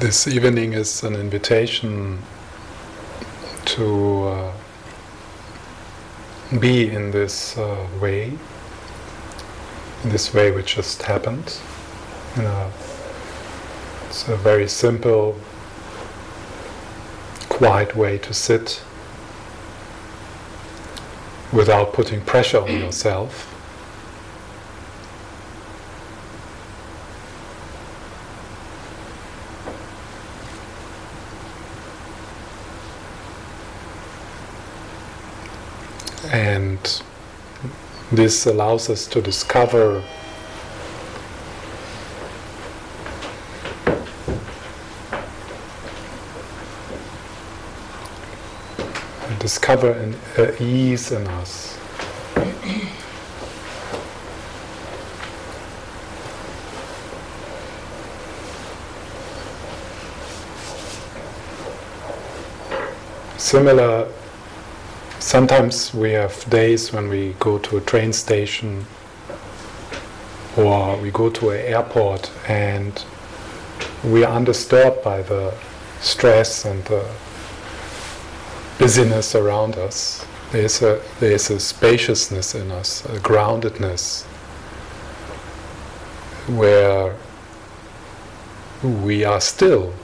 This evening is an invitation to be in this way which just happened. It's a very simple, quiet way to sit without putting pressure on yourself. And this allows us to discover an ease in us. Similar. Sometimes we have days when we go to a train station or we go to an airport and we are undisturbed by the stress and the busyness around us. There is a spaciousness in us, a groundedness, where we are still,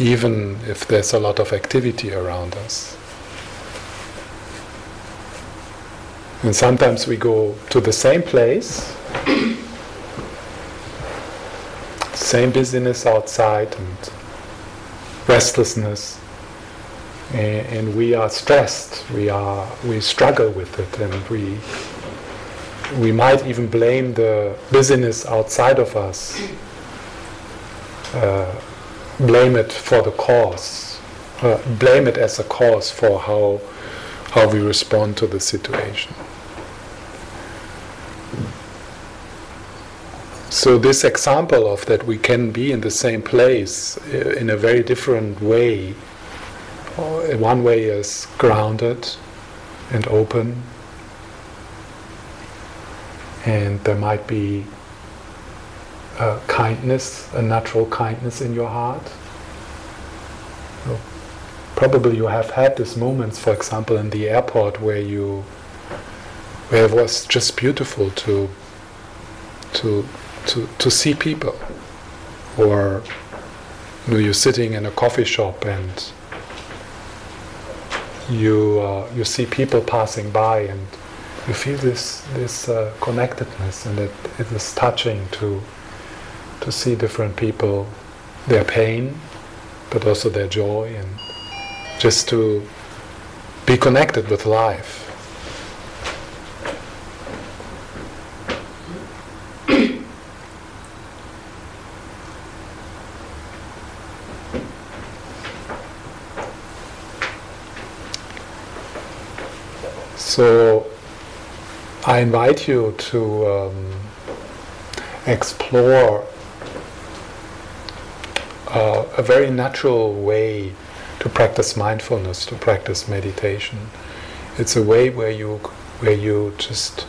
even if there's a lot of activity around us. And sometimes we go to the same place, same busyness outside and restlessness, and we are stressed. We struggle with it, and we might even blame the busyness outside of us, blame it for the cause, blame it as a cause for how we respond to the situation. So this example of that we can be in the same place in a very different way. One way is grounded and open, and there might be kindness, a natural kindness in your heart. So probably you have had these moments, for example, in the airport where it was just beautiful to see people, or you're sitting in a coffee shop and you see people passing by and you feel this connectedness, and it is touching to see different people, their pain, but also their joy, and just to be connected with life. So I invite you to explore a very natural way to practice mindfulness, to practice meditation. It's a way where you just,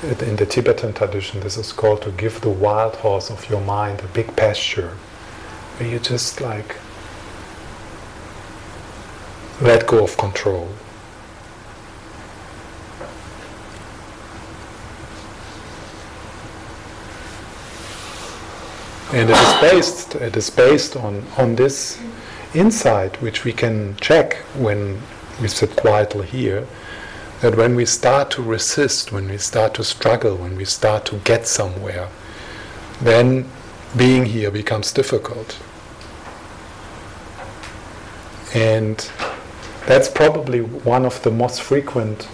in the Tibetan tradition, this is called to give the wild horse of your mind a big pasture, where you just like let go of control. And it is based on this insight, which we can check when we sit quietly here, that when we start to resist, when we start to struggle, when we start to get somewhere, then being here becomes difficult. And that's probably one of the most frequent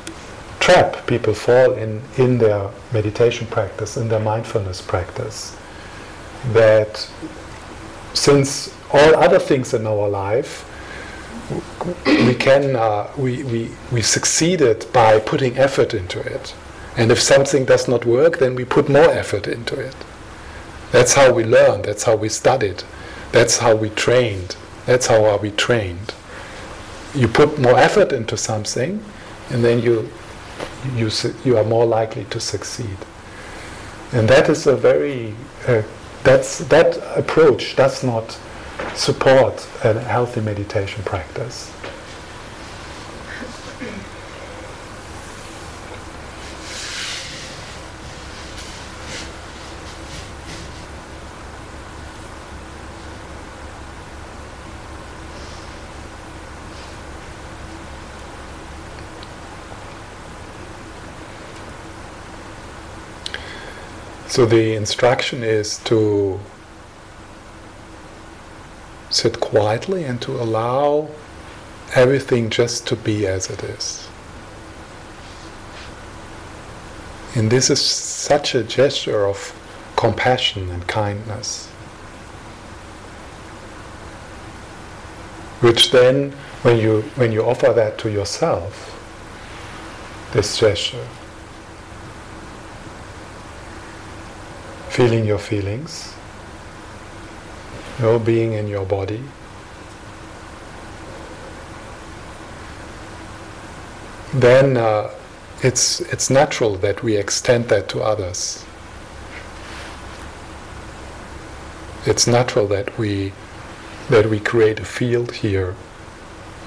trap people fall in their meditation practice, in their mindfulness practice. That since all other things in our life, we succeeded by putting effort into it, and if something does not work, then we put more effort into it. That's how we learned. That's how we studied. That's how we trained. That's how are we trained. You put more effort into something, and then you are more likely to succeed. And that is a very that approach does not support a healthy meditation practice. So the instruction is to sit quietly and to allow everything just to be as it is. And this is such a gesture of compassion and kindness, which then, when you offer that to yourself, this gesture, feeling your feelings, being in your body, then it's natural that we extend that to others. It's natural that we create a field here,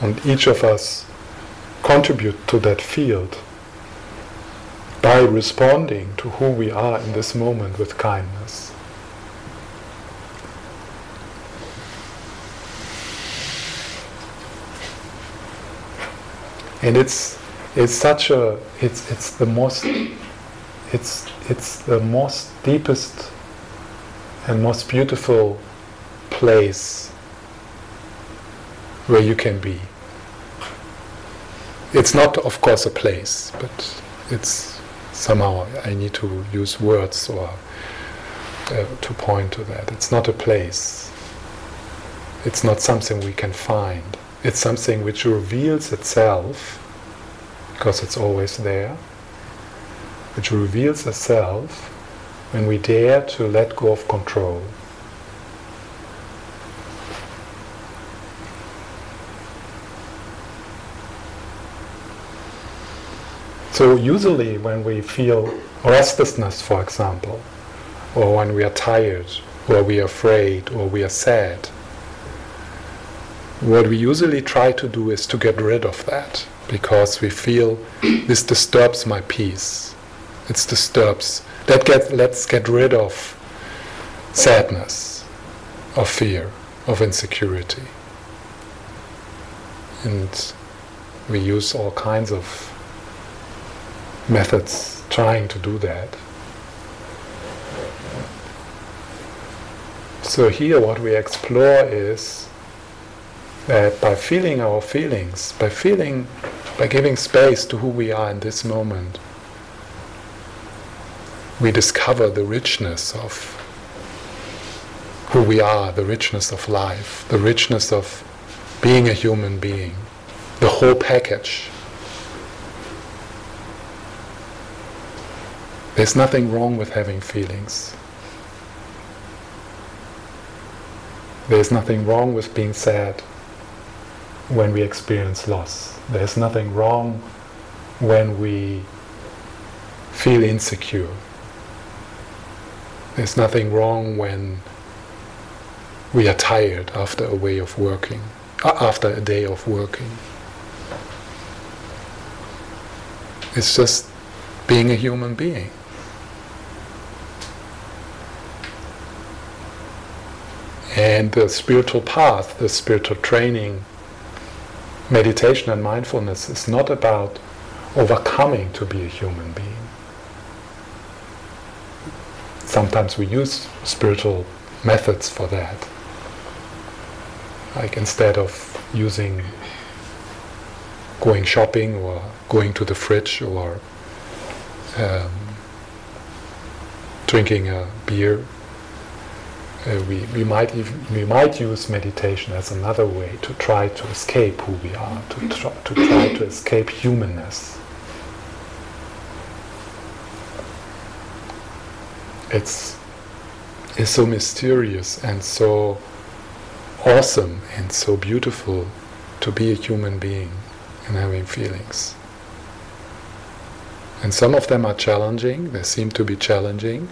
and each of us contribute to that field by responding to who we are in this moment with kindness. And it's the most deepest and most beautiful place where you can be. It's not, of course, a place, but it's somehow, I need to use words or to point to that. It's not a place. It's not something we can find. It's something which reveals itself, because it's always there, which reveals itself when we dare to let go of control. So usually when we feel restlessness, for example, or when we are tired, or we are afraid, or we are sad, what we usually try to do is to get rid of that, because we feel this disturbs my peace. It disturbs. Let's get rid of sadness, of fear, of insecurity. And we use all kinds of methods trying to do that. So here what we explore is that by feeling our feelings, by giving space to who we are in this moment, we discover the richness of who we are, the richness of life, the richness of being a human being, the whole package. There's nothing wrong with having feelings. There's nothing wrong with being sad when we experience loss. There's nothing wrong when we feel insecure. There's nothing wrong when we are tired after a day of working. It's just being a human being. And the spiritual path, the spiritual training, meditation and mindfulness is not about overcoming to be a human being. Sometimes we use spiritual methods for that. Like instead of using going shopping or going to the fridge or drinking a beer, we might use meditation as another way to try to escape who we are, to try to escape humanness. It's so mysterious and so awesome and so beautiful to be a human being and having feelings. And some of them are challenging, they seem to be challenging,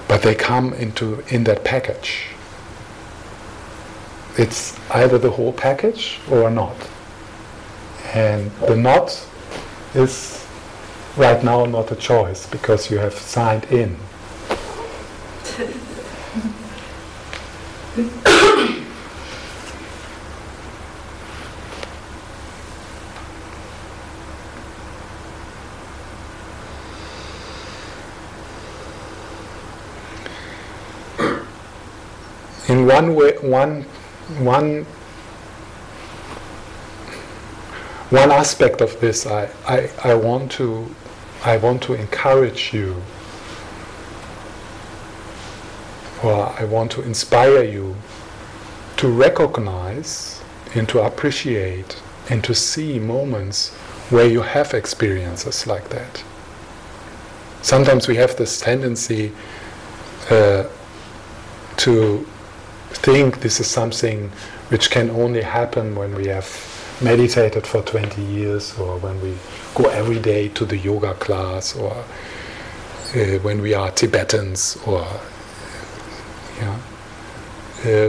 but they come in that package. It's either the whole package or not. And the not is right now not a choice, because you have signed in. In one way, one aspect of this, I want to encourage you, or I want to inspire you to recognize and to appreciate and to see moments where you have experiences like that. Sometimes we have this tendency to think this is something which can only happen when we have meditated for 20 years, or when we go every day to the yoga class, or when we are Tibetans, or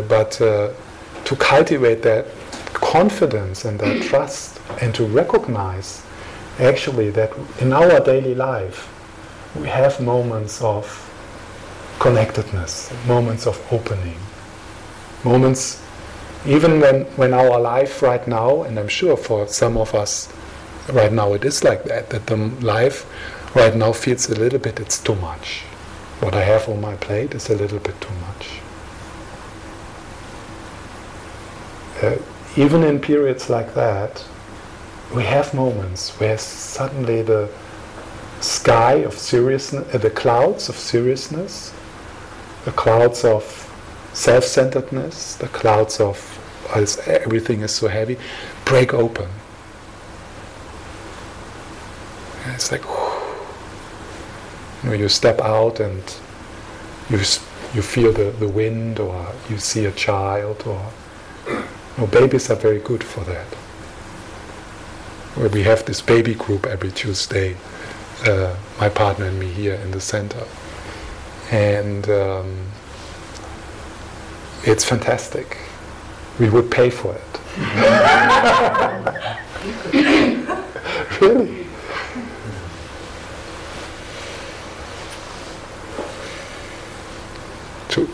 but to cultivate that confidence and that trust, and to recognize actually that in our daily life we have moments of connectedness, moments of opening, moments even when our life right now, and I'm sure for some of us right now it is like that the life right now feels a little bit, it's too much. What I have on my plate is a little bit too much. Even in periods like that, we have moments where suddenly the sky of seriousness, the clouds of seriousness, the clouds of self-centeredness, the clouds of everything is so heavy, break open. And it's like, you step out and you feel the wind, or you see a child, or babies are very good for that. Where we have this baby group every Tuesday my partner and me here in the center. And it's fantastic. We would pay for it. Really?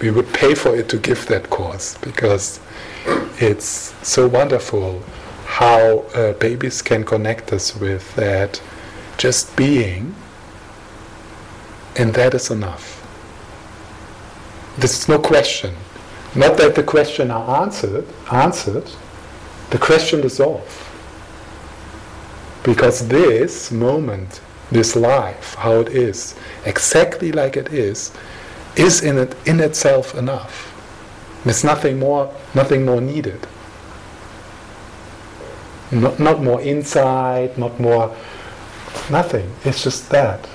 We would pay for it to give that course, because it's so wonderful how babies can connect us with that just being, and that is enough. There's no question. Not that the question are answered, the question dissolves. Because this moment, this life, how it is, exactly like it is in itself enough. There's nothing more needed. Not more insight, not more, nothing. It's just that.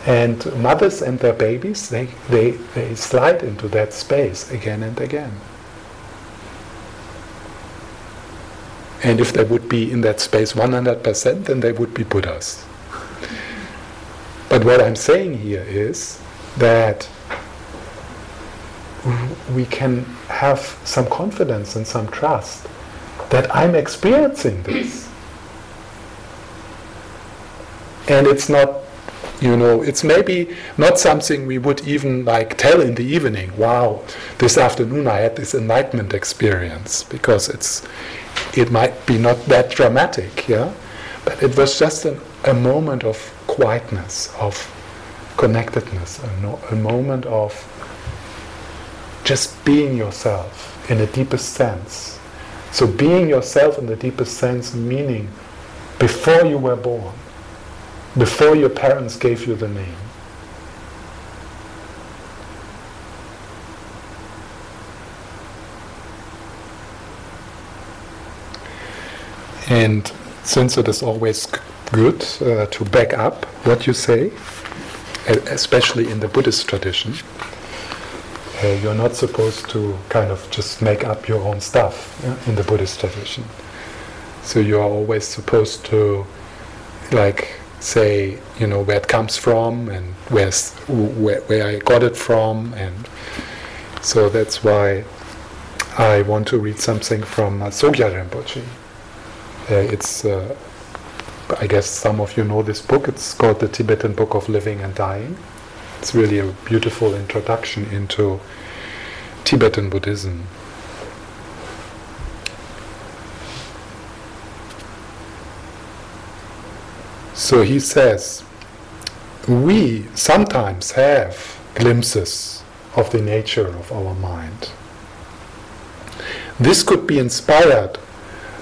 And mothers and their babies, they slide into that space again and again. And if they would be in that space 100%, then they would be Buddhas. But what I'm saying here is that we can have some confidence and some trust that I'm experiencing this. And it's not, it's maybe not something we would even tell in the evening. Wow, this afternoon I had this enlightenment experience, because it might be not that dramatic, yeah? But it was just a moment of quietness, of connectedness, a moment of just being yourself in the deepest sense. So being yourself in the deepest sense, meaning before you were born, before your parents gave you the name. And since it is always good to back up what you say, especially in the Buddhist tradition, you're not supposed to kind of just make up your own stuff in the Buddhist tradition. So you are always supposed to say, where it comes from and where I got it from, and so that's why I want to read something from Sogya Rinpoche. It's, I guess some of you know this book. It's called the Tibetan Book of Living and Dying. It's really a beautiful introduction into Tibetan Buddhism. So he says, we sometimes have glimpses of the nature of our mind. This could be inspired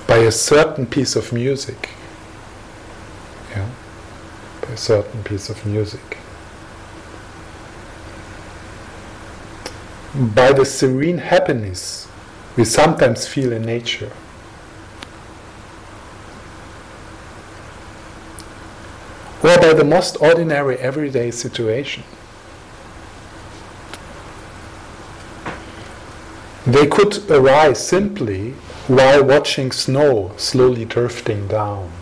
by a certain piece of music. By a certain piece of music. By the serene happiness we sometimes feel in nature. Or by the most ordinary everyday situation. They could arise simply while watching snow slowly drifting down,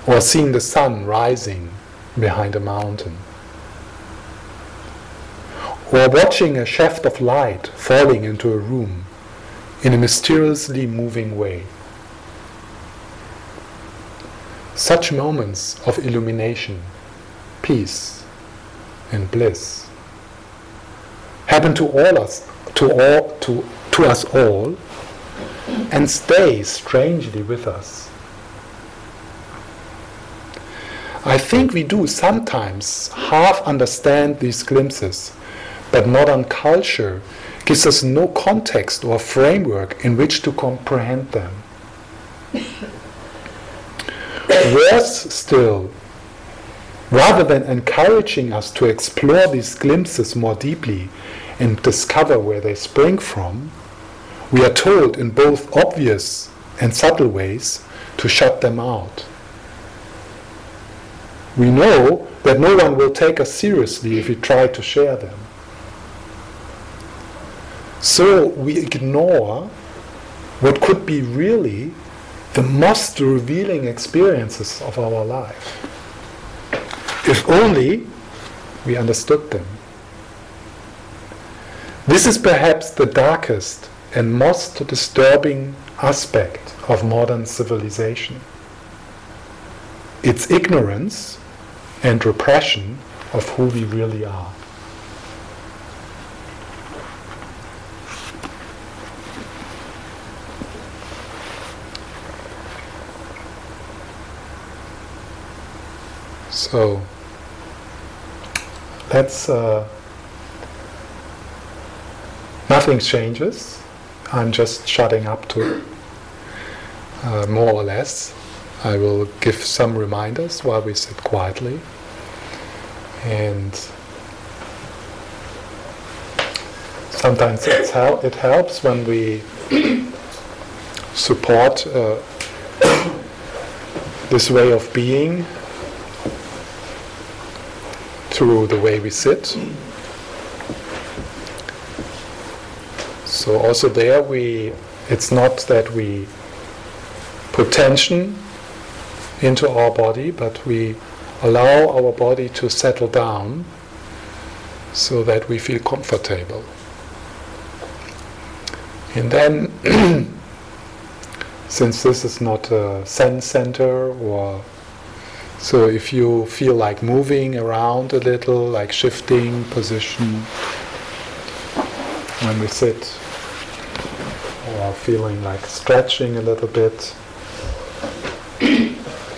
or seeing the sun rising behind a mountain, or watching a shaft of light falling into a room in a mysteriously moving way. Such moments of illumination, peace, and bliss happen to us all, and stay strangely with us. I think we do sometimes half understand these glimpses, but modern culture gives us no context or framework in which to comprehend them. Worse still, rather than encouraging us to explore these glimpses more deeply and discover where they spring from, we are told in both obvious and subtle ways to shut them out. We know that no one will take us seriously if we try to share them. So we ignore what could be really the most revealing experiences of our life. If only we understood them. This is perhaps the darkest and most disturbing aspect of modern civilization. Its ignorance and repression of who we really are. So let's nothing changes. I'm just shutting up to more or less. I will give some reminders while we sit quietly. And sometimes it helps when we support this way of being through the way we sit. So also there it's not that we put tension into our body, but we allow our body to settle down so that we feel comfortable. And then, since this is not a sense center, or so if you feel like moving around a little, like shifting position when we sit, or feeling like stretching a little bit.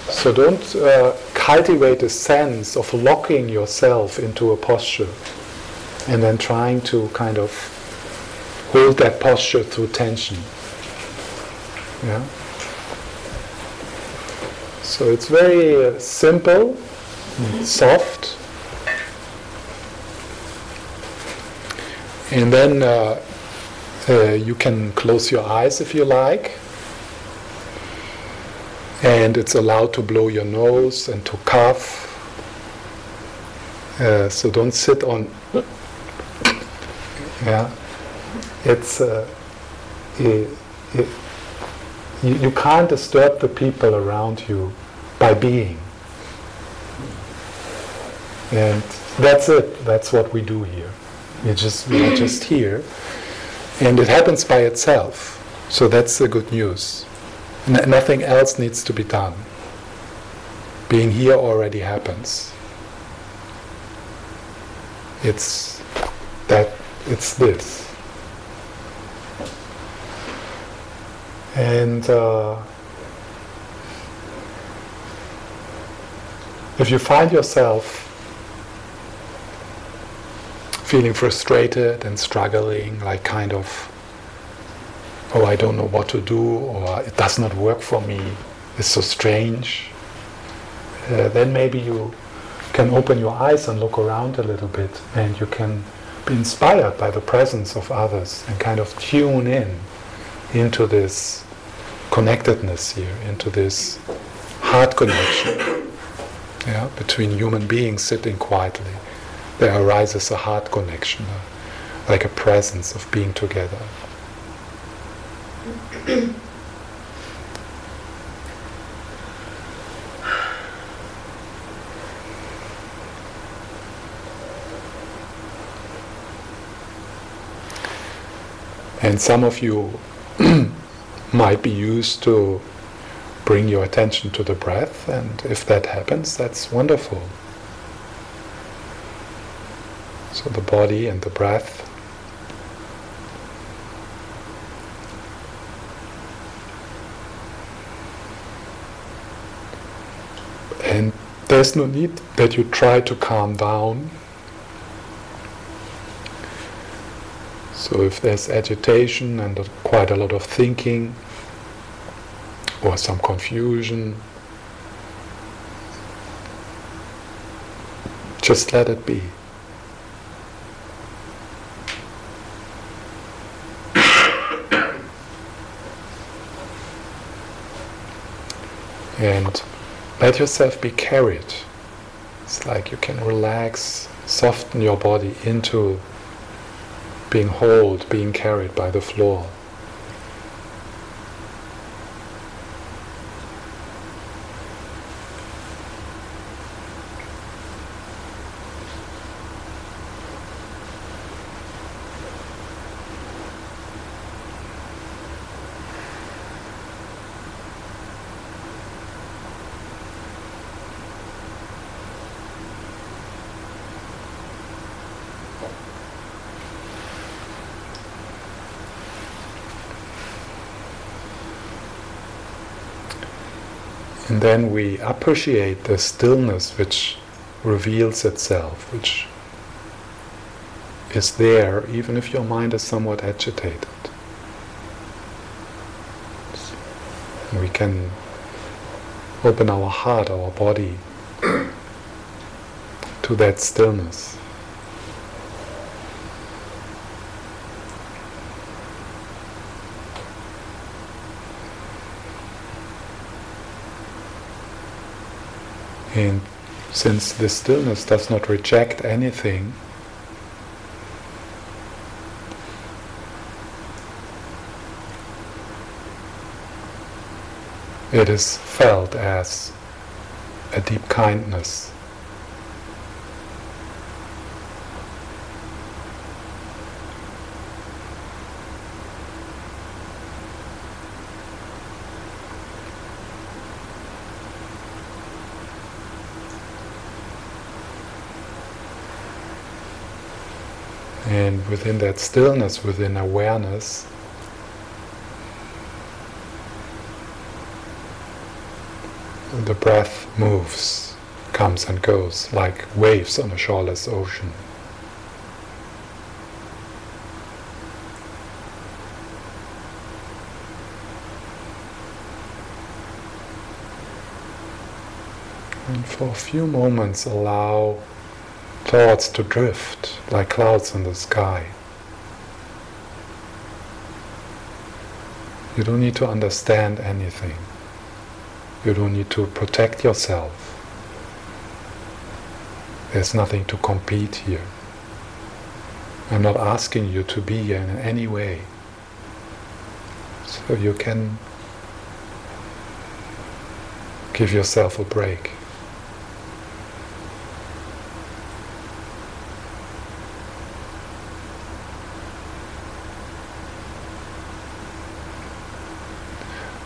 So don't cultivate a sense of locking yourself into a posture and then trying to kind of hold that posture through tension. Yeah? So it's very simple, soft. And then you can close your eyes if you like. And it's allowed to blow your nose and to cough. So don't sit on. Yeah, it's you can't disturb the people around you by being. And that's it. That's what we do here. We are just here, and it happens by itself. So that's the good news. Nothing else needs to be done. Being here already happens. It's this. And if you find yourself feeling frustrated and struggling, like kind of, oh, I don't know what to do, or it does not work for me, it's so strange, then maybe you can open your eyes and look around a little bit, and you can be inspired by the presence of others and kind of tune in into this connectedness here, into this heart connection, yeah, between human beings sitting quietly. There arises a heart connection, like a presence of being together. And some of you might be used to bring your attention to the breath, and if that happens, that's wonderful. So the body and the breath. And there's no need that you try to calm down. So if there's agitation and quite a lot of thinking, or some confusion, just let it be. And let yourself be carried. It's like you can relax, soften your body into being held, being carried by the floor. And then we appreciate the stillness which reveals itself, which is there even if your mind is somewhat agitated. We can open our heart, our body to that stillness. And since this stillness does not reject anything, it is felt as a deep kindness. And within that stillness, within awareness, the breath moves, comes and goes like waves on a shoreless ocean. And for a few moments allow thoughts to drift like clouds in the sky. You don't need to understand anything. You don't need to protect yourself. There's nothing to compete here. I'm not asking you to be in any way. So you can give yourself a break.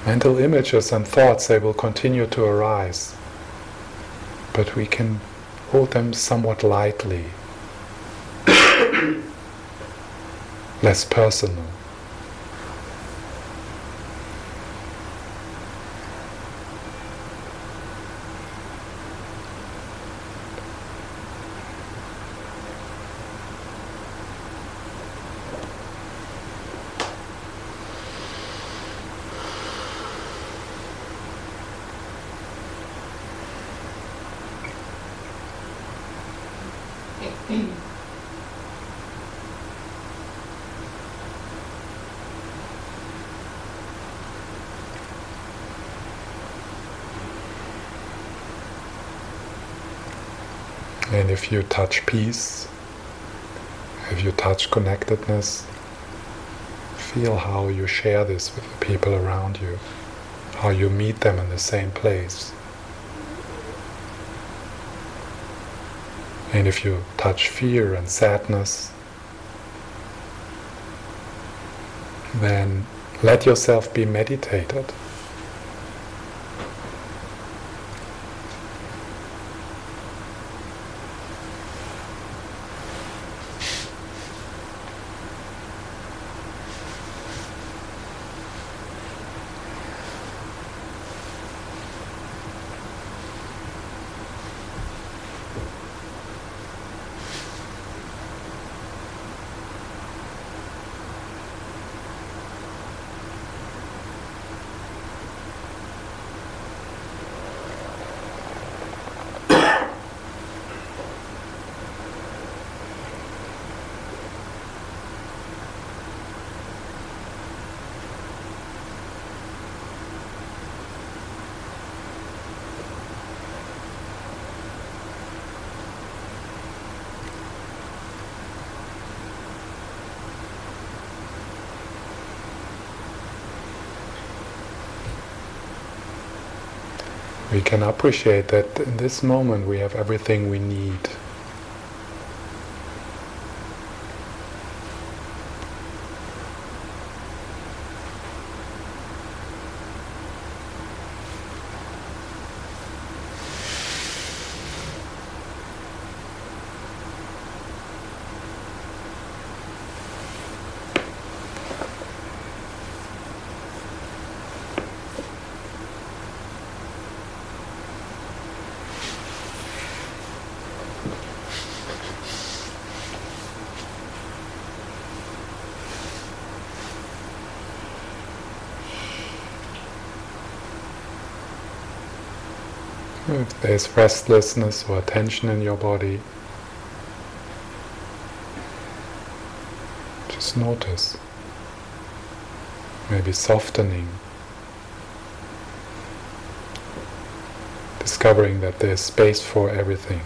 Mental images and thoughts, they will continue to arise, but we can hold them somewhat lightly, less personal. And if you touch peace, if you touch connectedness, feel how you share this with the people around you, how you meet them in the same place. And if you touch fear and sadness, then let yourself be meditated. We can appreciate that in this moment we have everything we need. If there's restlessness or tension in your body, just notice. Maybe softening. Discovering that there's space for everything.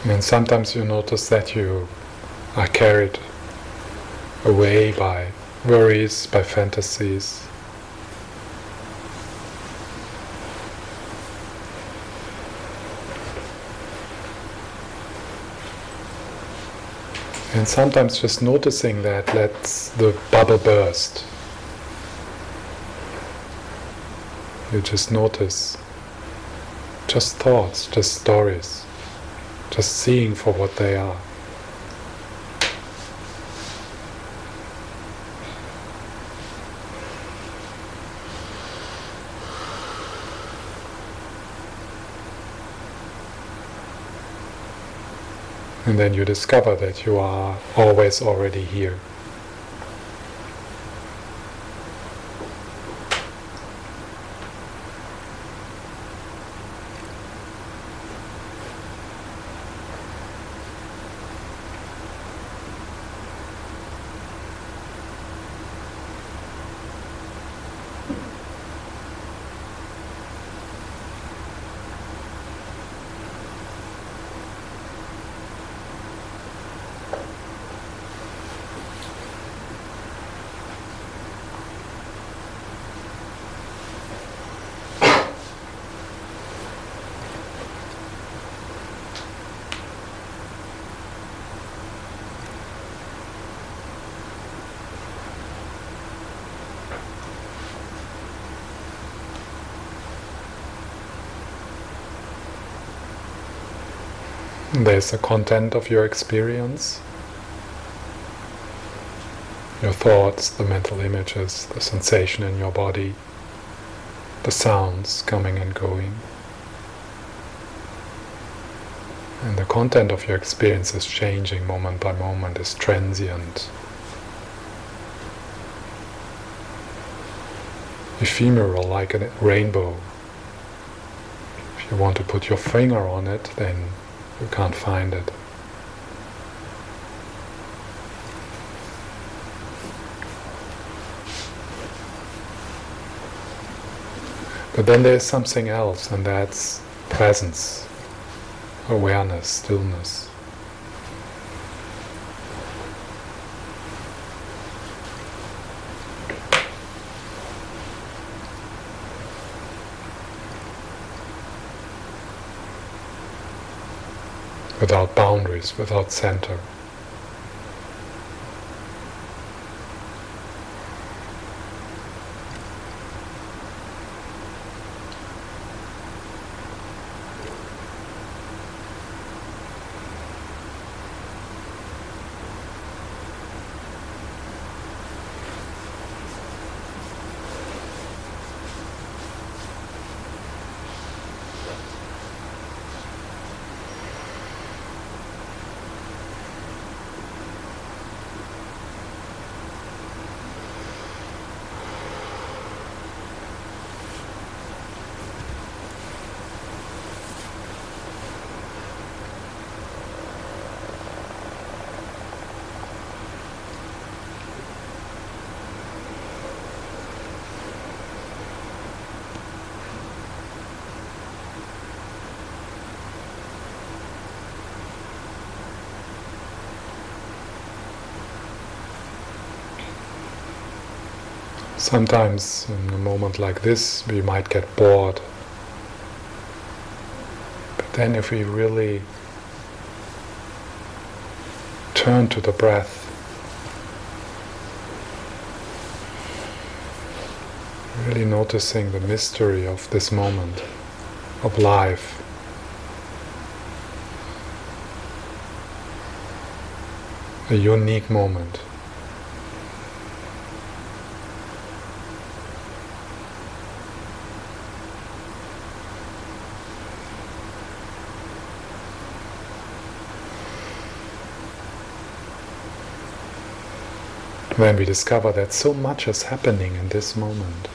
And sometimes you notice that you are carried away by worries, by fantasies. And sometimes just noticing that lets the bubble burst. You just notice just thoughts, just stories. Just seeing for what they are. And then you discover that you are always already here. There's the content of your experience, your thoughts, the mental images, the sensation in your body, the sounds coming and going. And the content of your experience is changing moment by moment, is transient, ephemeral, like a rainbow. If you want to put your finger on it, then you can't find it. But then there's something else, and that's presence, awareness, stillness. Without boundaries, without center. Sometimes in a moment like this we might get bored. But then if we really turn to the breath, really noticing the mystery of this moment of life, a unique moment. When we discover that so much is happening in this moment,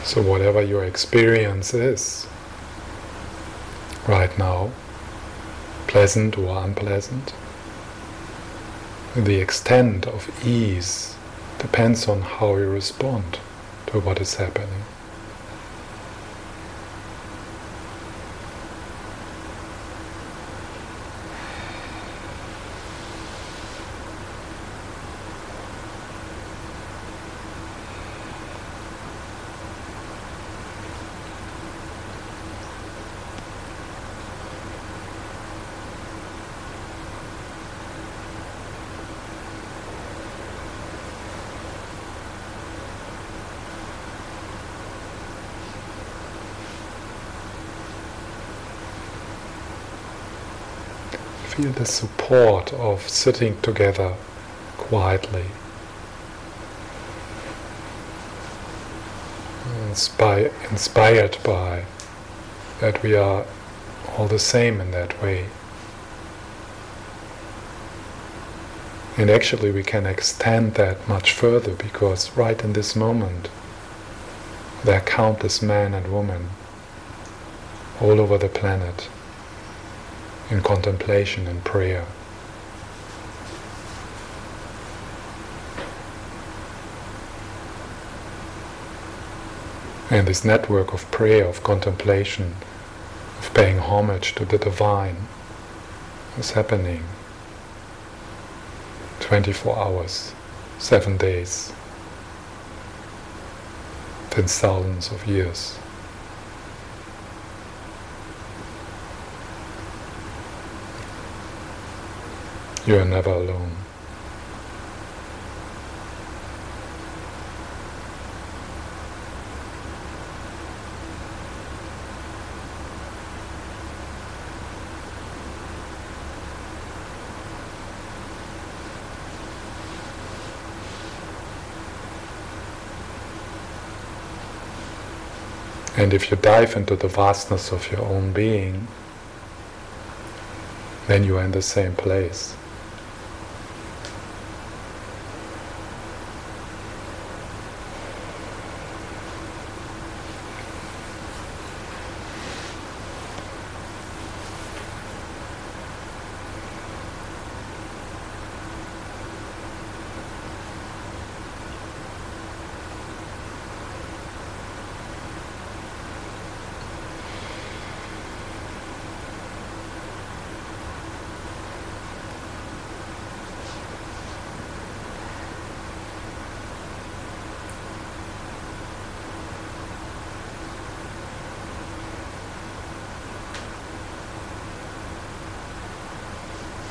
so whatever your experience is right now, pleasant or unpleasant, the extent of ease depends on how you respond to what is happening. Feel the support of sitting together quietly, inspired by that we are all the same in that way. And actually we can extend that much further, because right in this moment there are countless men and women all over the planet in contemplation and prayer. And this network of prayer, of contemplation, of paying homage to the divine is happening 24 hours, 7 days, within thousands of years. You are never alone. And if you dive into the vastness of your own being, then you are in the same place.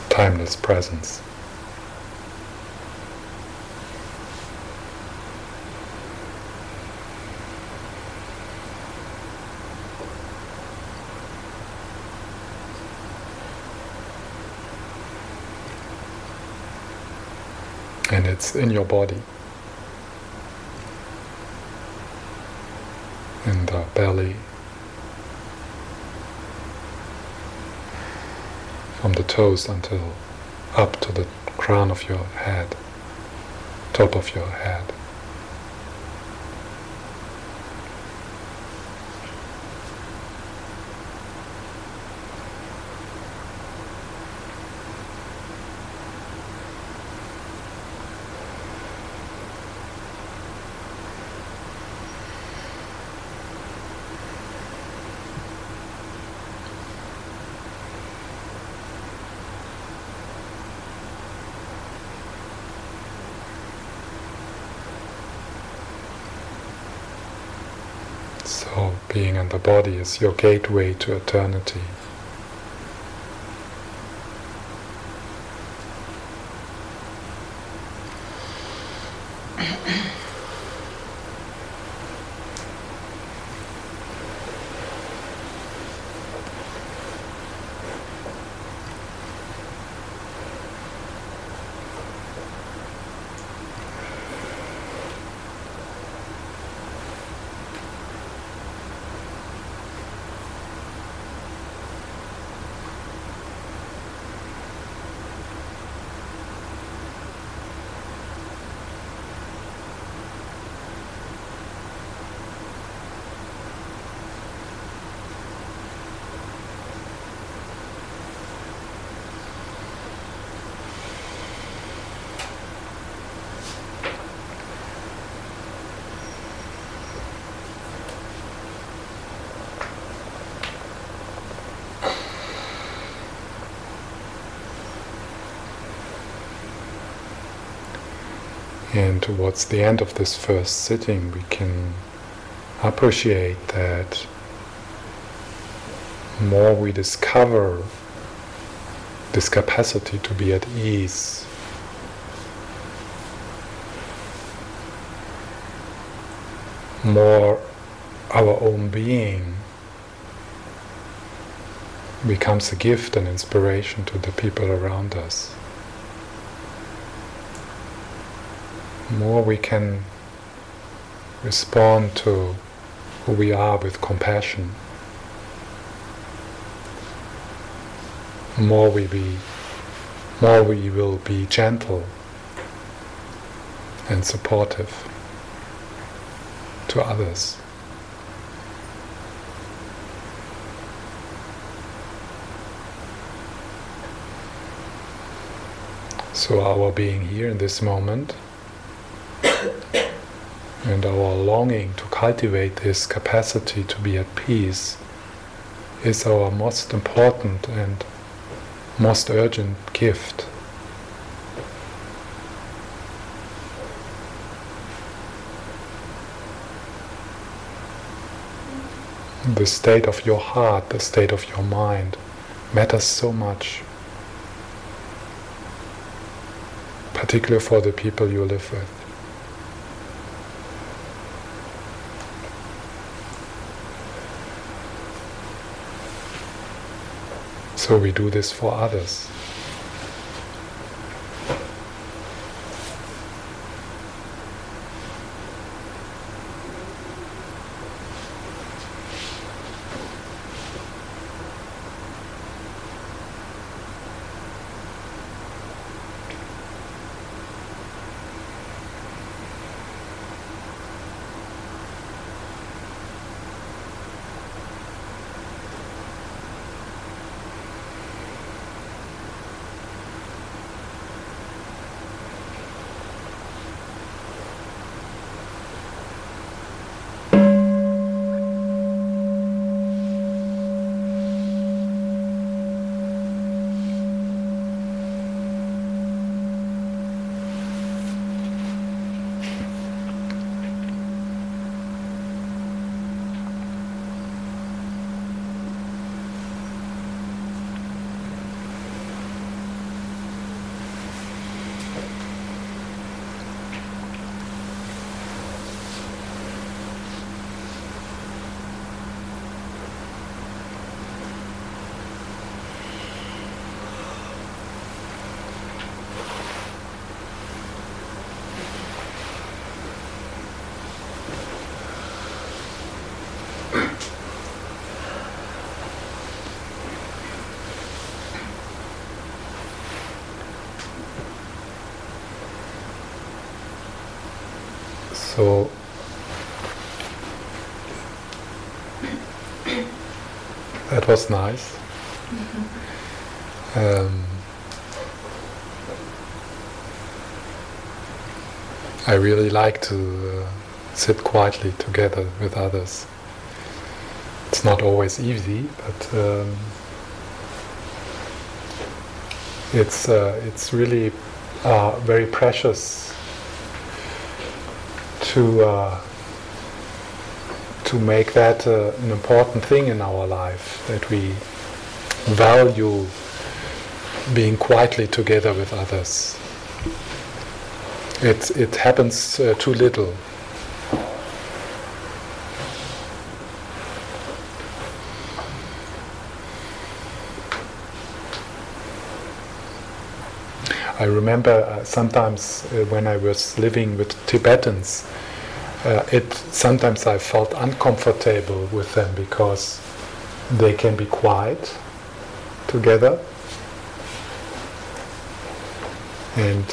Timeless presence. And it's in your body, in the belly, from the toes until up to the crown of your head, top of your head. So, being in the body is your gateway to eternity. And towards the end of this first sitting, we can appreciate that more we discover this capacity to be at ease, more our own being becomes a gift and inspiration to the people around us. More we can respond to who we are with compassion. More we will be gentle and supportive to others. So our being here in this moment and our longing to cultivate this capacity to be at peace is our most important and most urgent gift. The state of your heart, the state of your mind matters so much, particularly for the people you live with. So we do this for others. So that was nice. I really like to sit quietly together with others. It's not always easy, but it's really very precious to make that an important thing in our life, that we value being quietly together with others. It happens too little. I remember sometimes when I was living with Tibetans, sometimes I felt uncomfortable with them because they can be quiet together, and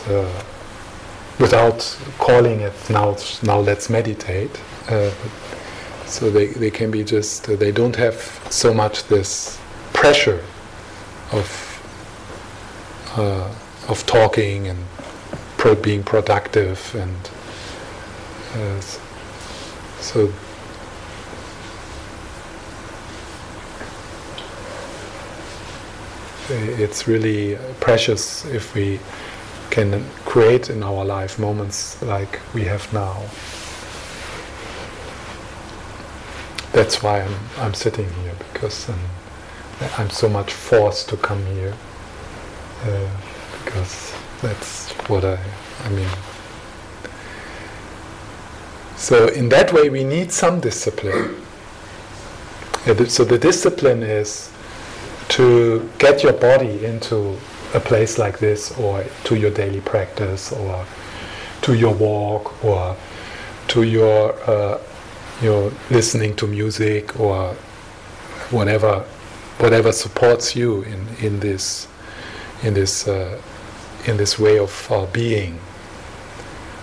without calling it now let's meditate. So they can be just, they don't have so much this pressure of talking and being productive, and so it's really precious if we can create in our life moments like we have now. That's why I'm sitting here, because I'm so much forced to come here, because that's what I mean. So in that way we need some discipline. So the discipline is to get your body into a place like this, or to your daily practice, or to your walk, or to your listening to music, or whatever supports you in this way of being.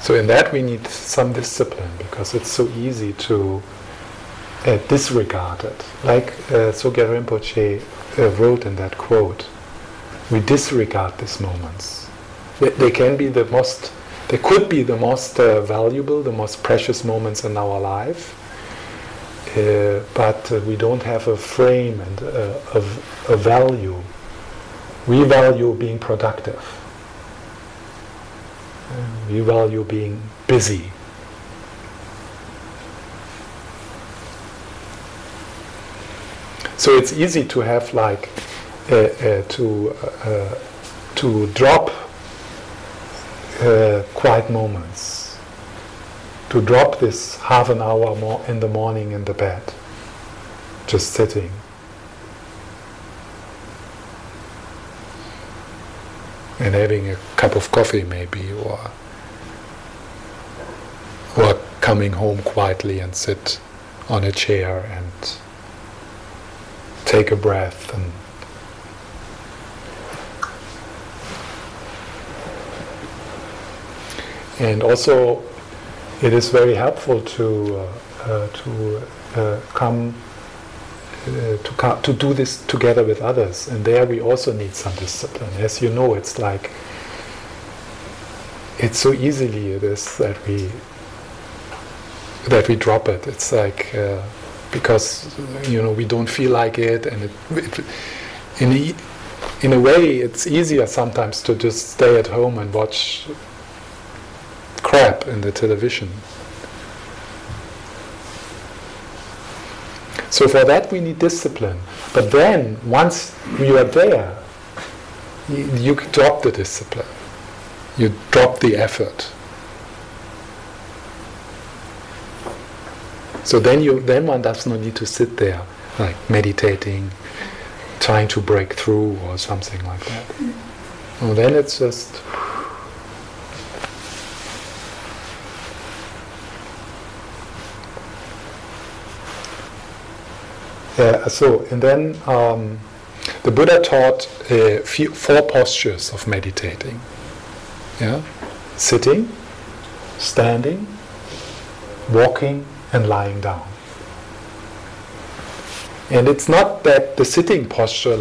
So in that we need some discipline, because it's so easy to disregard it. Like Sogyal Rinpoche wrote in that quote, we disregard these moments. They could be the most valuable, the most precious moments in our life, but we don't have a frame and a value. We value being productive. We value being busy. So it's easy to have like to drop quiet moments, to drop this half an hour more in the morning in the bed, just sitting. And having a cup of coffee maybe, or coming home quietly and sit on a chair and take a breath. And also it is very helpful to do this together with others, and there we also need some discipline. As you know, it's like it's so easily it is that we drop it. It's like because we don't feel like it, and in a way it's easier sometimes to just stay at home and watch crap in the television. So for that we need discipline. But then, once you are there, you drop the discipline. You drop the effort. So then one does not need to sit there, like meditating, trying to break through or something like that. Well, then it's just... and then the Buddha taught 4 postures of meditating. Yeah? Sitting, standing, walking, and lying down. And it's not that the sitting posture,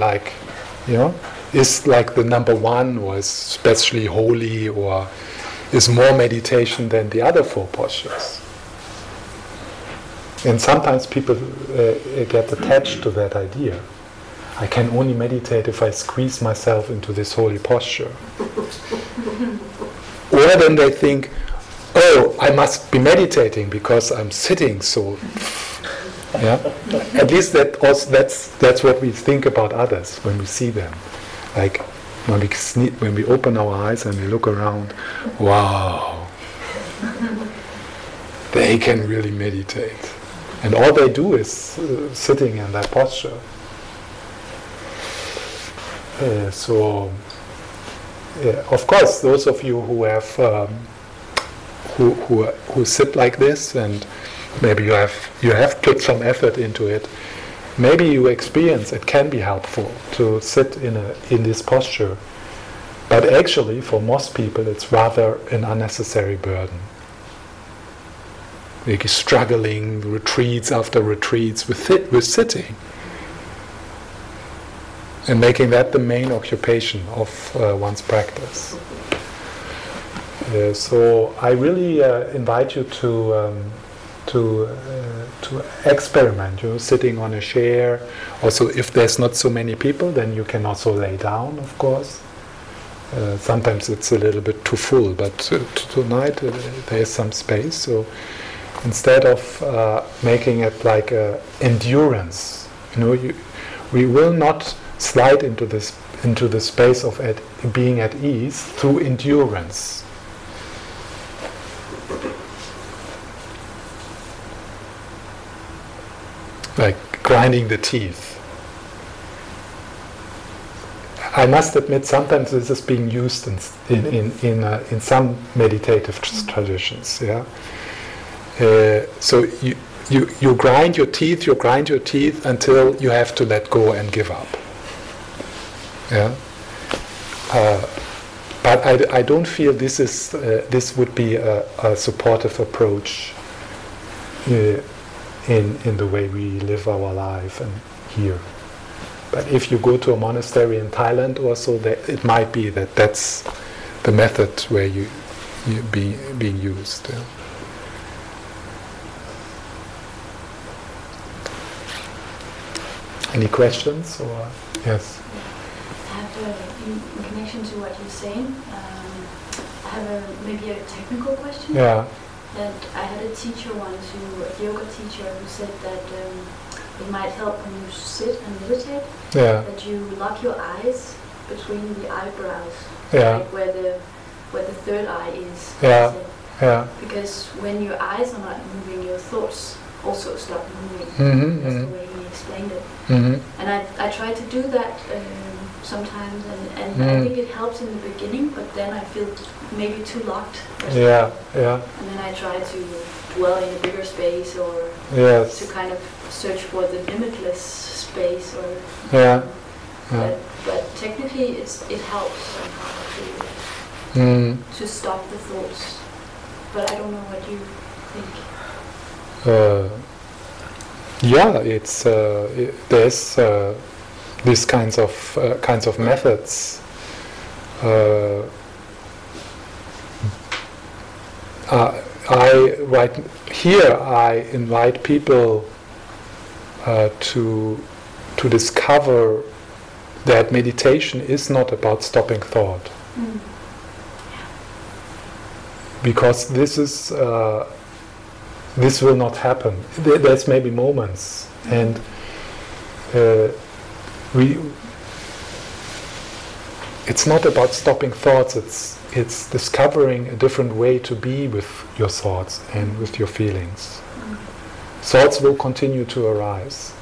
is like the number one, or is especially holy, or is more meditation than the other 4 postures. And sometimes people get attached to that idea. I can only meditate if I squeeze myself into this holy posture. Or then they think, oh, I must be meditating because I'm sitting so... Yeah? At least that's what we think about others when we see them. Like when we open our eyes and we look around, wow, they can really meditate. And all they do is sitting in that posture. Of course, those of you who have who sit like this, and maybe you have put some effort into it, maybe you experience it can be helpful to sit in this posture. But actually, for most people, it's rather an unnecessary burden. Like struggling retreats after retreats with sitting, and making that the main occupation of one's practice. So I really invite you to experiment. Sitting on a chair. Also, if there's not so many people, then you can also lay down, of course. Sometimes it's a little bit too full, but tonight there is some space. So instead of making it like endurance, we will not slide into the space of being at ease through endurance. Like grinding the teeth. I must admit, sometimes this is being used in some meditative traditions. Yeah. So you grind your teeth until you have to let go and give up. Yeah. But I don't feel this would be a supportive approach in the way we live our life and here. But if you go to a monastery in Thailand also, it might be that's the method where you being used. Yeah. Any questions? Or yes? I have in connection to what you're saying, I have maybe a technical question. Yeah. And I had a teacher once, a yoga teacher, who said that it might help when you sit and meditate, Yeah. that you lock your eyes between the eyebrows, Yeah. like where the third eye is. Yeah. Yeah. Because when your eyes are not moving, your thoughts also stop moving. Mm-hmm, That's mm-hmm. the way he explained it. Mm-hmm. And I try to do that sometimes, and I think it helps in the beginning, but then I feel maybe too locked. Yeah, yeah. And then I try to dwell in a bigger space, or Yes. to kind of search for the limitless space, or Yeah. Yeah. but technically it helps somehow to stop the thoughts. But I don't know what you think. Yeah, it's there's these kinds of methods. I invite people to discover that meditation is not about stopping thought, because this will not happen. There's maybe moments, and it's not about stopping thoughts. It's discovering a different way to be with your thoughts and with your feelings. Thoughts will continue to arise,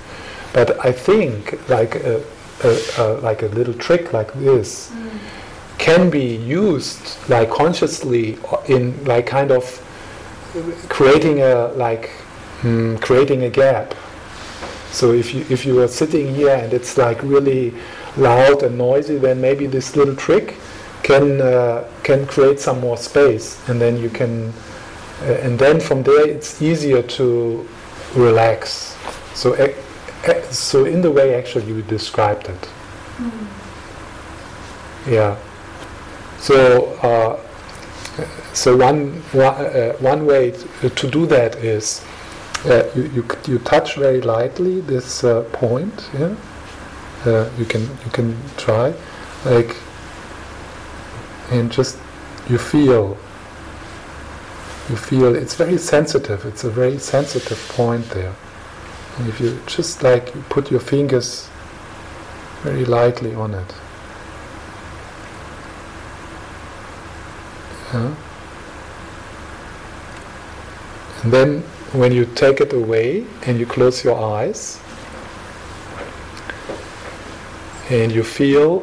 but I think like a little trick like this can be used like consciously in like kind of creating a gap. So if you are sitting here and it's like really loud and noisy, then maybe this little trick can create some more space, and then you can and then from there it's easier to relax. So in the way actually you described it. Yeah. So one way to do that is you touch very lightly this point. Yeah. You can try, like, and just you feel it's very sensitive. It's a very sensitive point there. And if you just like you put your fingers very lightly on it. Yeah. And then when you take it away and you close your eyes and you feel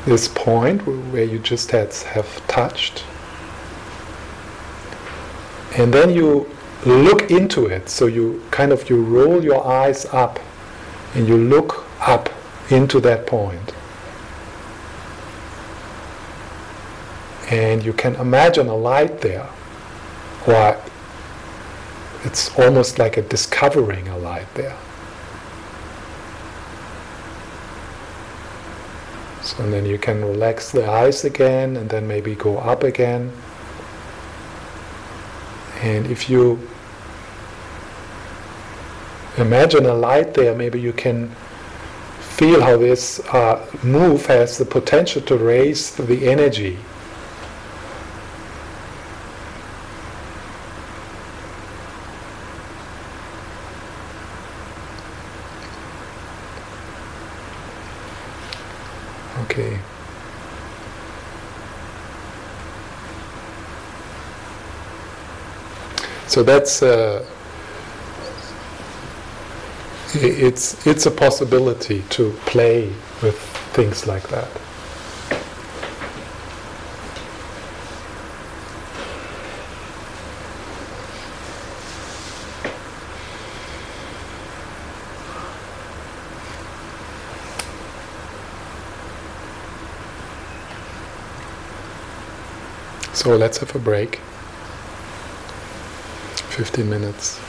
this point where you just have touched, and then you look into it. So you roll your eyes up and you look up into that point. And you can imagine a light there, or it's almost like a discovering a light there. So and then you can relax the eyes again, and then maybe go up again. And if you imagine a light there, maybe you can feel how this move has the potential to raise the energy. Okay. So that's it's a possibility to play with things like that. So let's have a break. 15 minutes.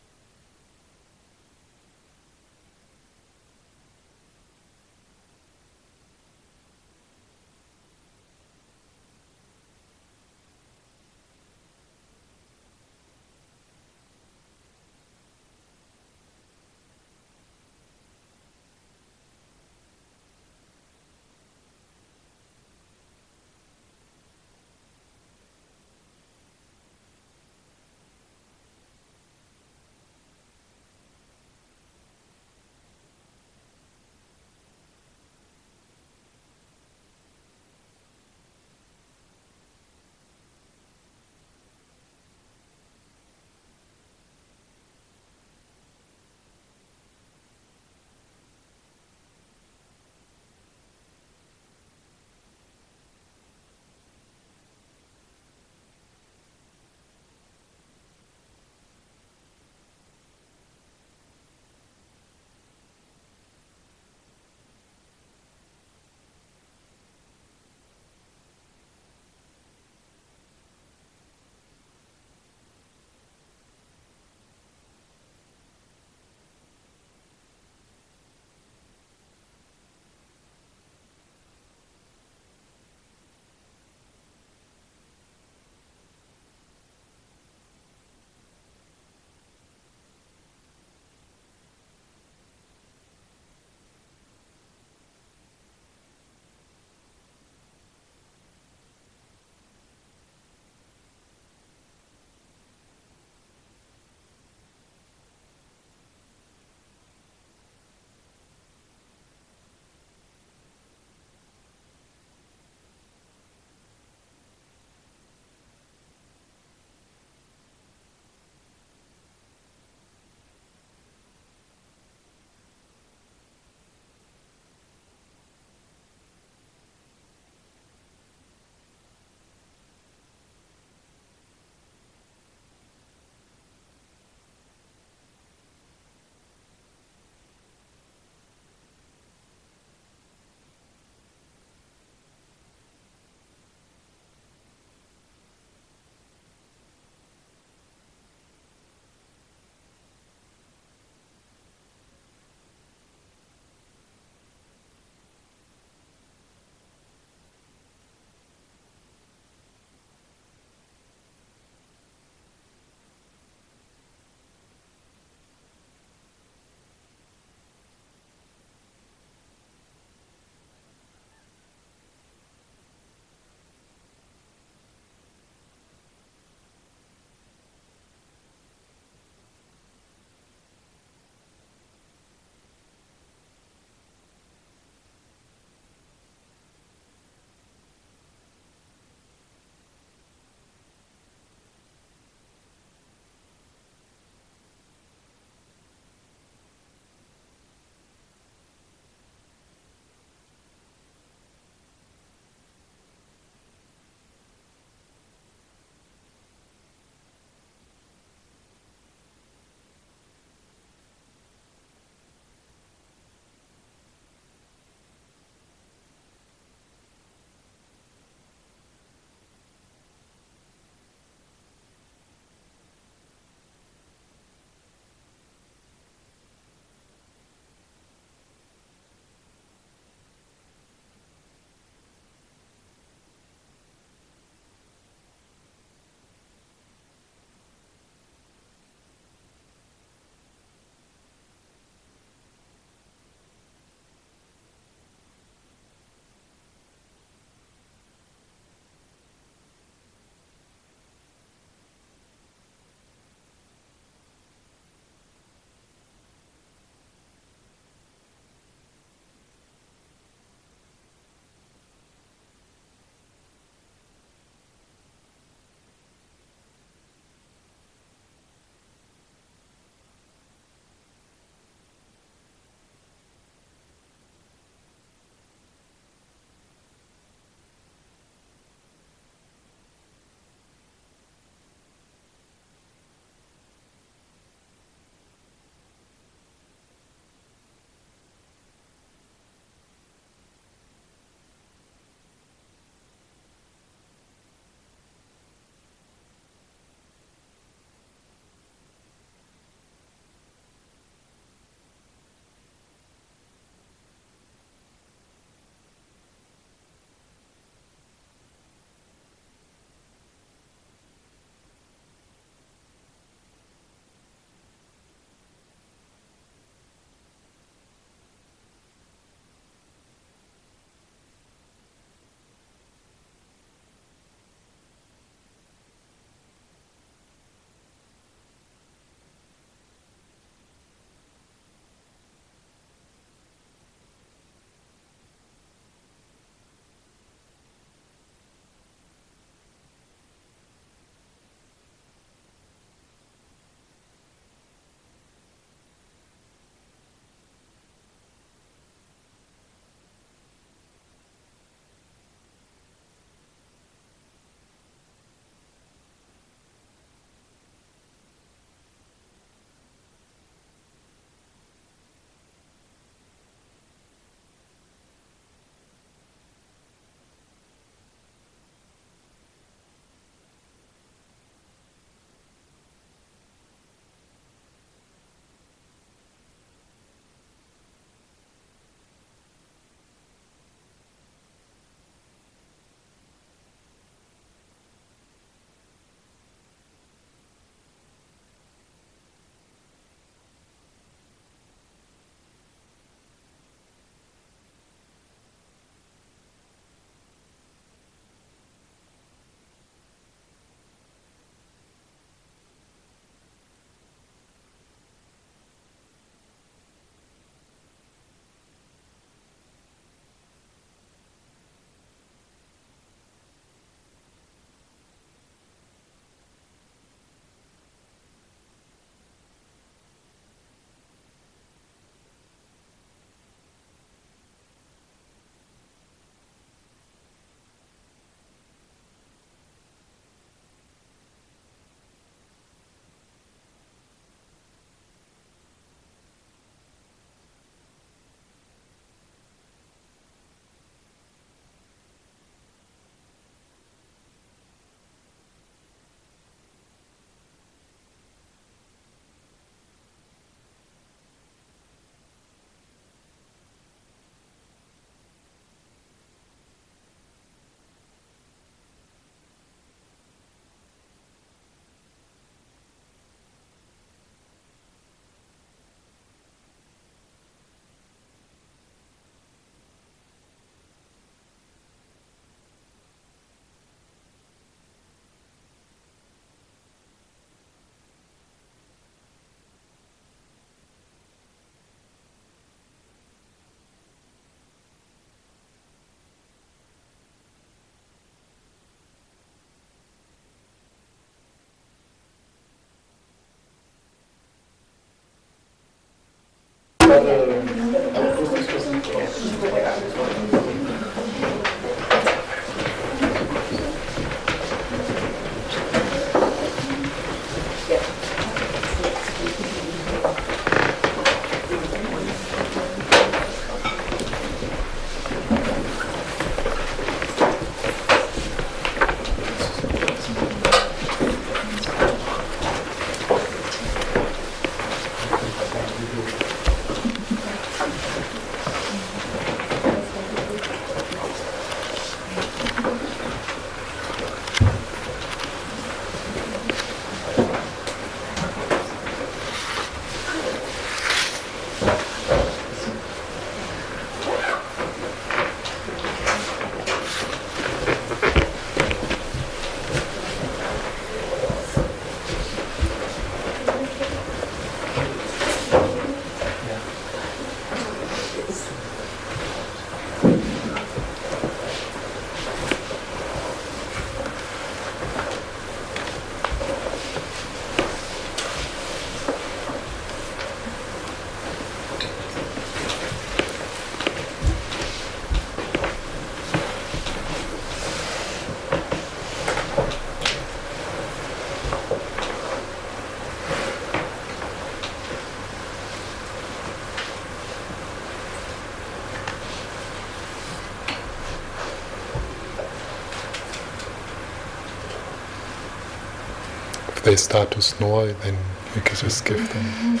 If they start to snore, then you can just give them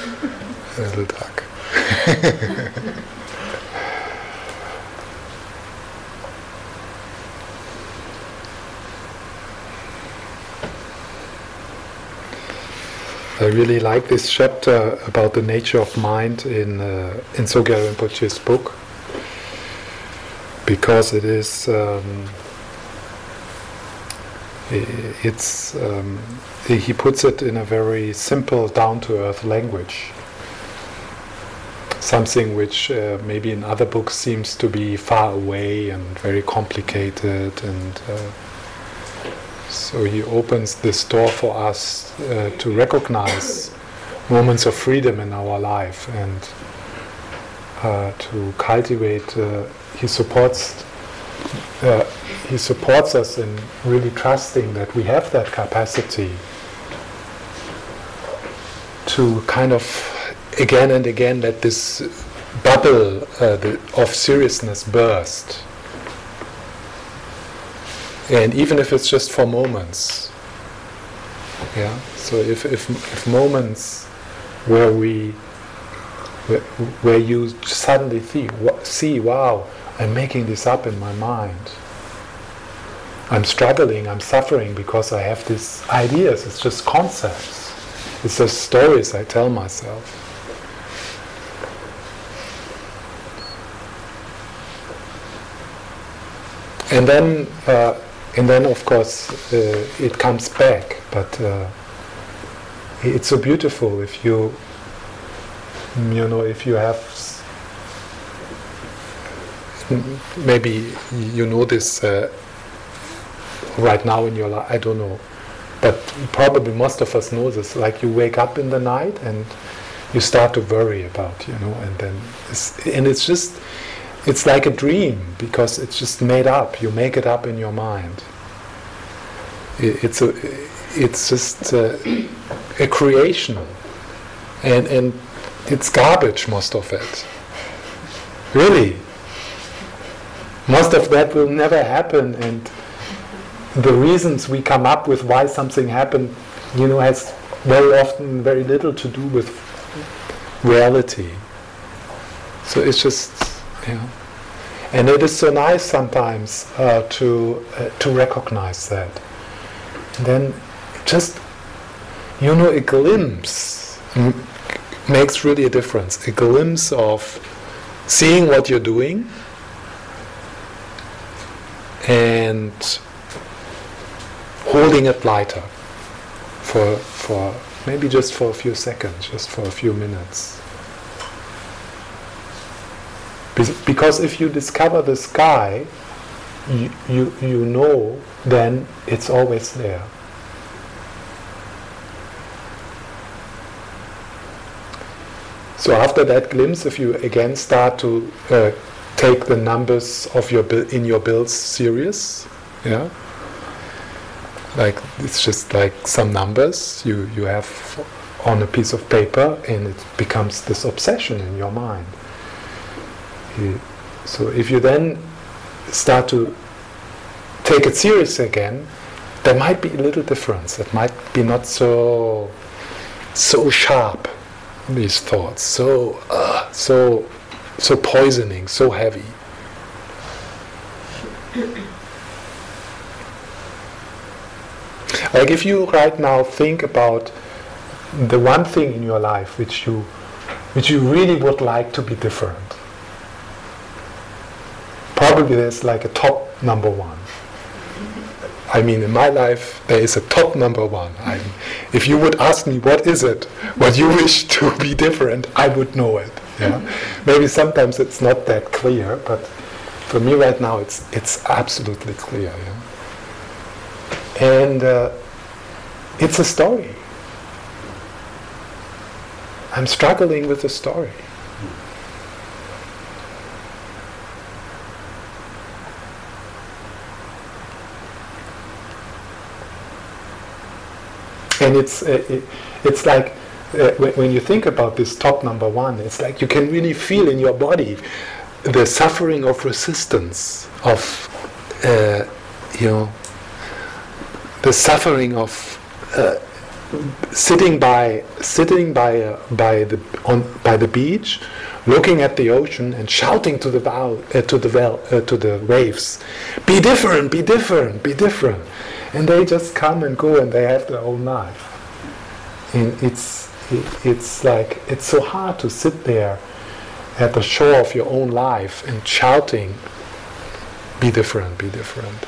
a little tug. I really like this chapter about the nature of mind in Sogyal Rinpoche's book, because it is he puts it in a very simple, down-to-earth language. Something which maybe in other books seems to be far away and very complicated, and so he opens this door for us to recognize moments of freedom in our life and to cultivate. He supports us in really trusting that we have that capacity to kind of again and again let this bubble of seriousness burst. And even if it's just for moments, yeah. So if moments where you suddenly see, wow, I'm making this up in my mind. I'm struggling, I'm suffering because I have these ideas. It's just concepts. It's just stories I tell myself. And then, of course, it comes back. But it's so beautiful if if you have. Maybe you know this right now in your life. I don't know, but probably most of us know this. Like you wake up in the night and you start to worry about, and then it's like a dream because it's just made up. You make it up in your mind. It's just a creation, and it's garbage. Most of it, really. Most of that will never happen, and the reasons we come up with why something happened, has very often very little to do with reality. So it's just, and it is so nice sometimes to recognize that. And then just, a glimpse makes really a difference. A glimpse of seeing what you're doing and holding it lighter for maybe just for a few seconds, just for a few minutes. Because if you discover the sky, you know then it's always there. So after that glimpse, if you again start to take the numbers of in your bills serious, yeah, like it's just like some numbers you have on a piece of paper, and it becomes this obsession in your mind. So if you then start to take it serious again, there might be a little difference. It might be not so sharp, these thoughts, so poisoning, so heavy. Like if you right now think about the one thing in your life which you really would like to be different. Probably there's like a top number one. I mean, in my life there is a top number one. If you would ask me what is it, what you wish to be different, I would know it. Yeah? Maybe sometimes it's not that clear, but for me right now it's absolutely clear. Yeah? And it's a story. I'm struggling with the story. And it's like when you think about this top number one, it's like you can really feel in your body the suffering of resistance, of the suffering of sitting by the beach, looking at the ocean and shouting to the waves, "Be different, be different, be different," and they just come and go and they have their own life. And it's like it's so hard to sit there at the shore of your own life and shouting, "Be different, be different."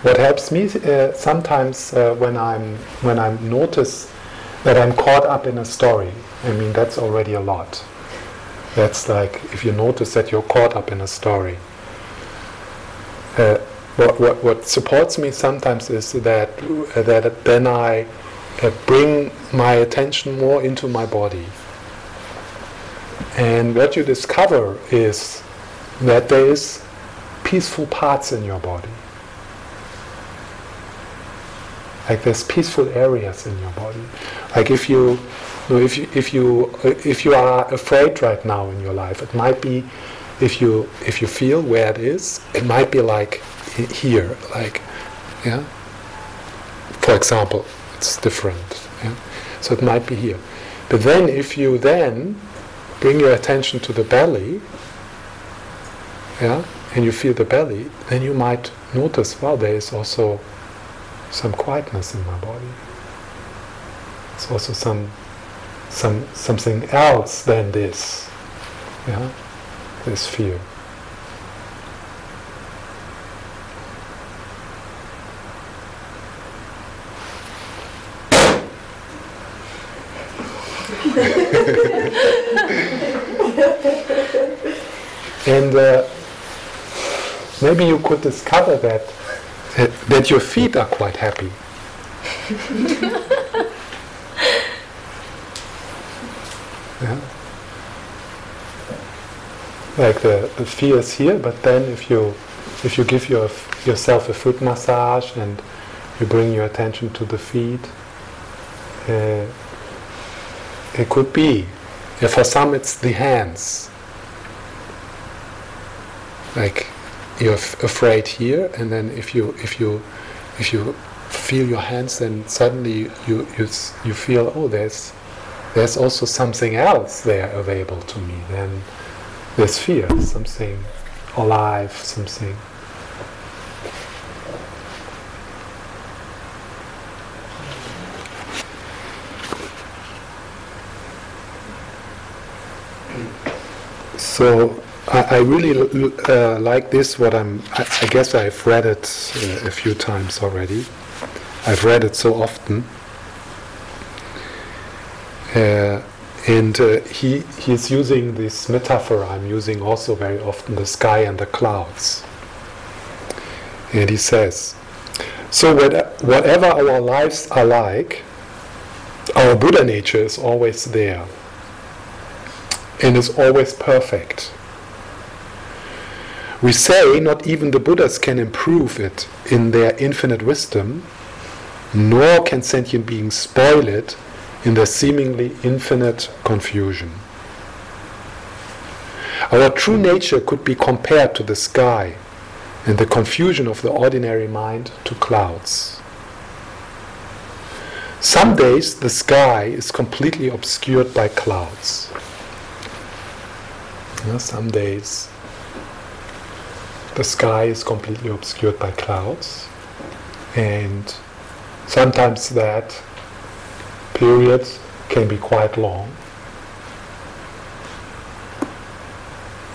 What helps me sometimes when I notice that I'm caught up in a story, I mean that's already a lot. That's like if you notice that you're caught up in a story. What supports me sometimes is that then I bring my attention more into my body, and what you discover is that there is peaceful parts in your body. Like there's peaceful areas in your body. Like if you are afraid right now in your life, it might be if you feel where it is, it might be like here, like yeah. For example, it's different. Yeah? So it might be here. But then if you then bring your attention to the belly, yeah, and you feel the belly, then you might notice, well, there is also some quietness in my body. It's also something else than this, yeah, this fear. And maybe you could discover that your feet are quite happy. Yeah. Like the fear is here, but then if you give yourself a foot massage and you bring your attention to the feet, it could be. For some, it's the hands. Like you're afraid here, and then if you feel your hands, then suddenly you feel, oh, there's also something else there available to me. Then there's fear, something alive, something. So I really like this. I guess I've read it a few times already. I've read it so often. He's using this metaphor I'm using also very often, the sky and the clouds. And he says, so whatever our lives are like, our Buddha nature is always there and is always perfect. We say not even the Buddhas can improve it in their infinite wisdom, nor can sentient beings spoil it in their seemingly infinite confusion. Our true nature could be compared to the sky and the confusion of the ordinary mind to clouds. Some days the sky is completely obscured by clouds. Some days the sky is completely obscured by clouds, and sometimes that period can be quite long.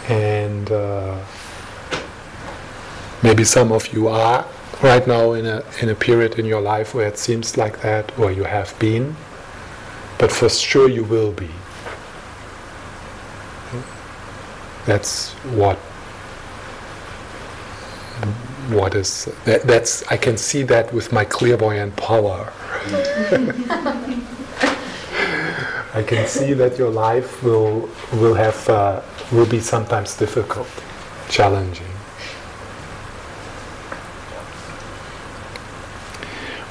And maybe some of you are right now in a period in your life where it seems like that, or you have been, but for sure you will be. That's what is that's I can see that with my clairvoyant power. I can see that your life will be sometimes difficult, challenging.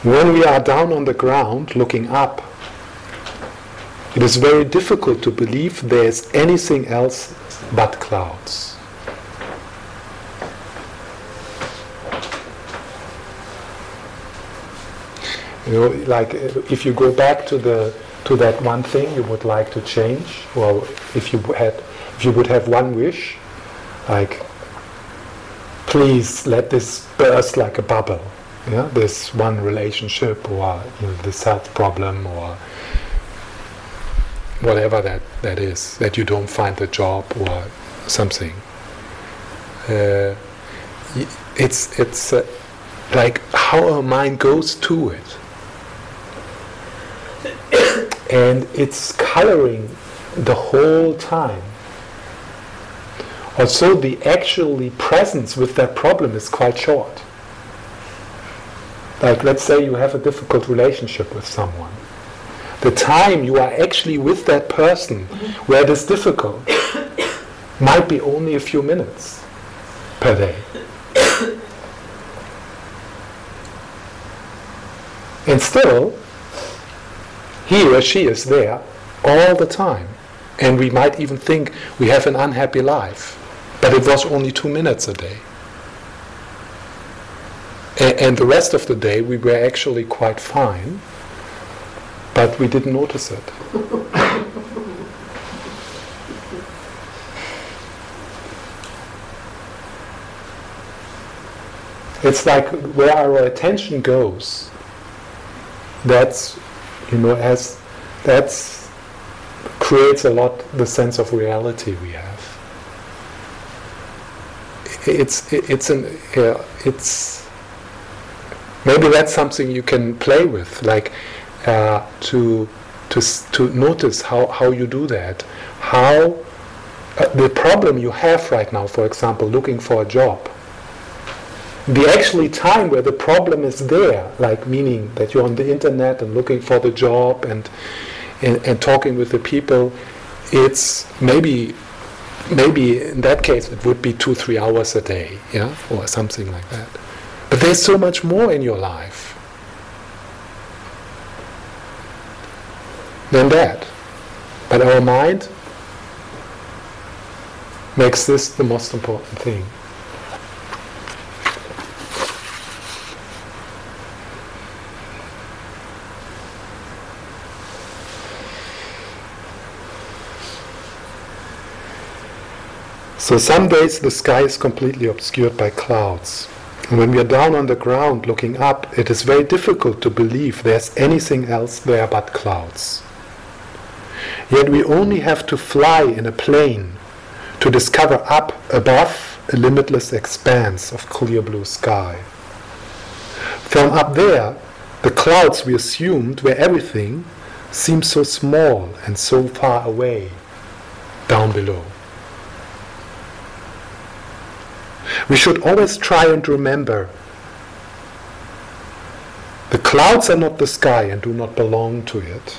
When we are down on the ground looking up, it is very difficult to believe there is anything else but clouds. You know, like if you go back to that one thing you would like to change, or if you would have one wish, like, please let this burst like a bubble. Yeah, this one relationship, or this health problem, or whatever that is, that you don't find a job or something. It's like how our mind goes to it, and it's coloring the whole time. Also, the actually presence with that problem is quite short. Like, let's say you have a difficult relationship with someone. The time you are actually with that person where it is difficult might be only a few minutes per day. And still, he or she is there all the time. And we might even think we have an unhappy life, but it was only 2 minutes a day. And the rest of the day we were actually quite fine, but we didn't notice it. It's like where our attention goes, that's creates a lot the sense of reality we have. Maybe that's something you can play with, like to notice how you do that. How the problem you have right now, for example, looking for a job, the actually time where the problem is there, like meaning that you're on the internet and looking for the job and talking with the people, it's maybe in that case it would be 2-3 hours a day, yeah, or something like that. But there's so much more in your life than that. But our mind makes this the most important thing. So some days the sky is completely obscured by clouds. And when we are down on the ground looking up, it is very difficult to believe there's anything else there but clouds. Yet we only have to fly in a plane to discover up above a limitless expanse of clear blue sky. From up there, the clouds we assumed were everything seem so small and so far away down below. We should always try and remember the clouds are not the sky and do not belong to it.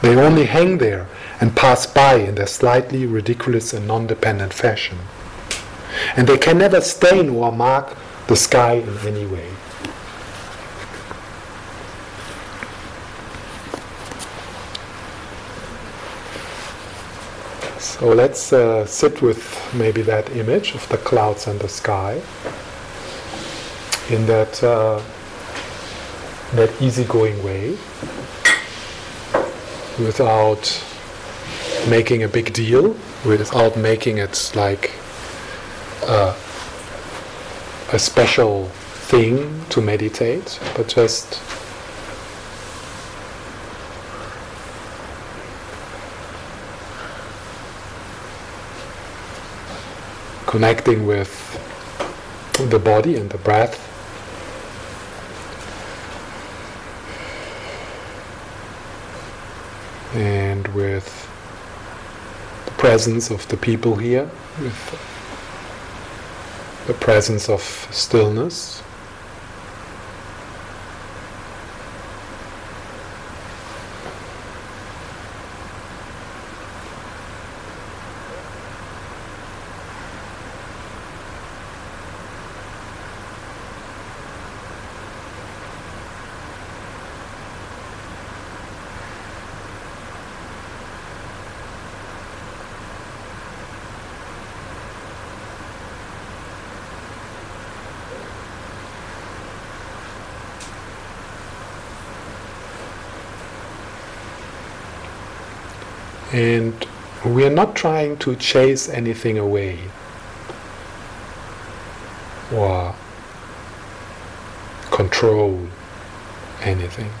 They only hang there and pass by in their slightly ridiculous and non-dependent fashion. And they can never stain or mark the sky in any way. So let's sit with maybe that image of the clouds and the sky in that easygoing way, without making a big deal, without making it like a special thing to meditate, but just connecting with the body and the breath. And with the presence of the people here, with the presence of stillness. And we are not trying to chase anything away or control anything.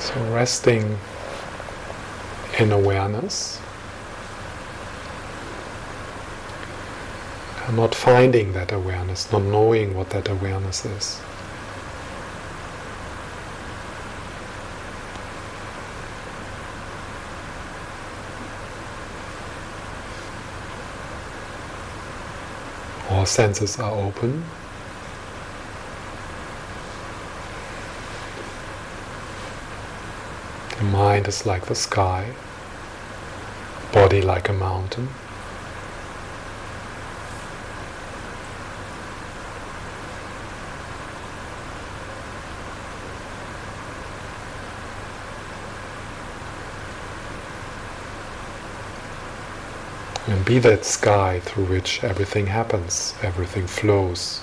So resting in awareness and not finding that awareness, not knowing what that awareness is. All senses are open. The mind is like the sky, body like a mountain. And be that sky through which everything happens, everything flows.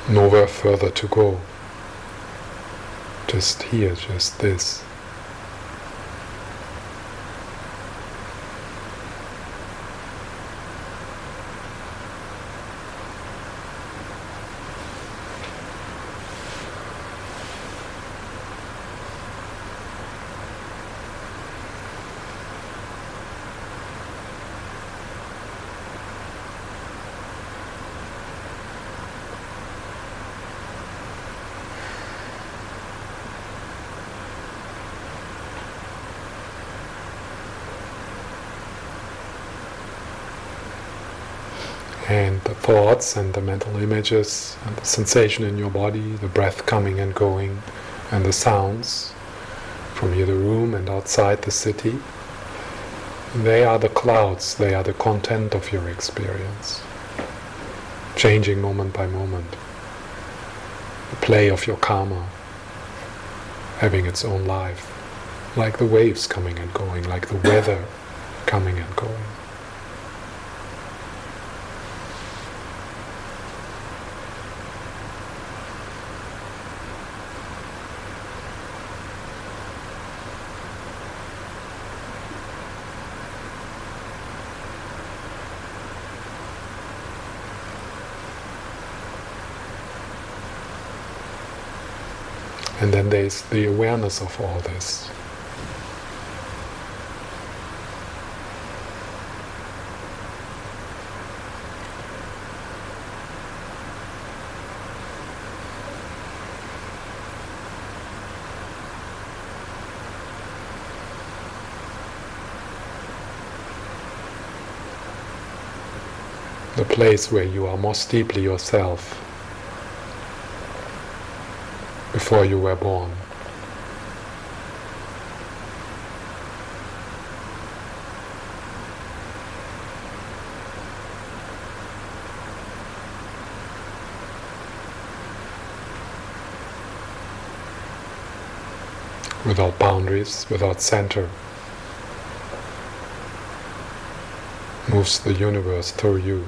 Nowhere further to go. Just here, just this. And the thoughts and the mental images and the sensation in your body, the breath coming and going, and the sounds from the room and outside the city, they are the clouds, they are the content of your experience, changing moment by moment. The play of your karma, having its own life, like the waves coming and going, like the weather coming and going. And then there's the awareness of all this. The place where you are most deeply yourself before you were born. Without boundaries, without center, moves the universe through you.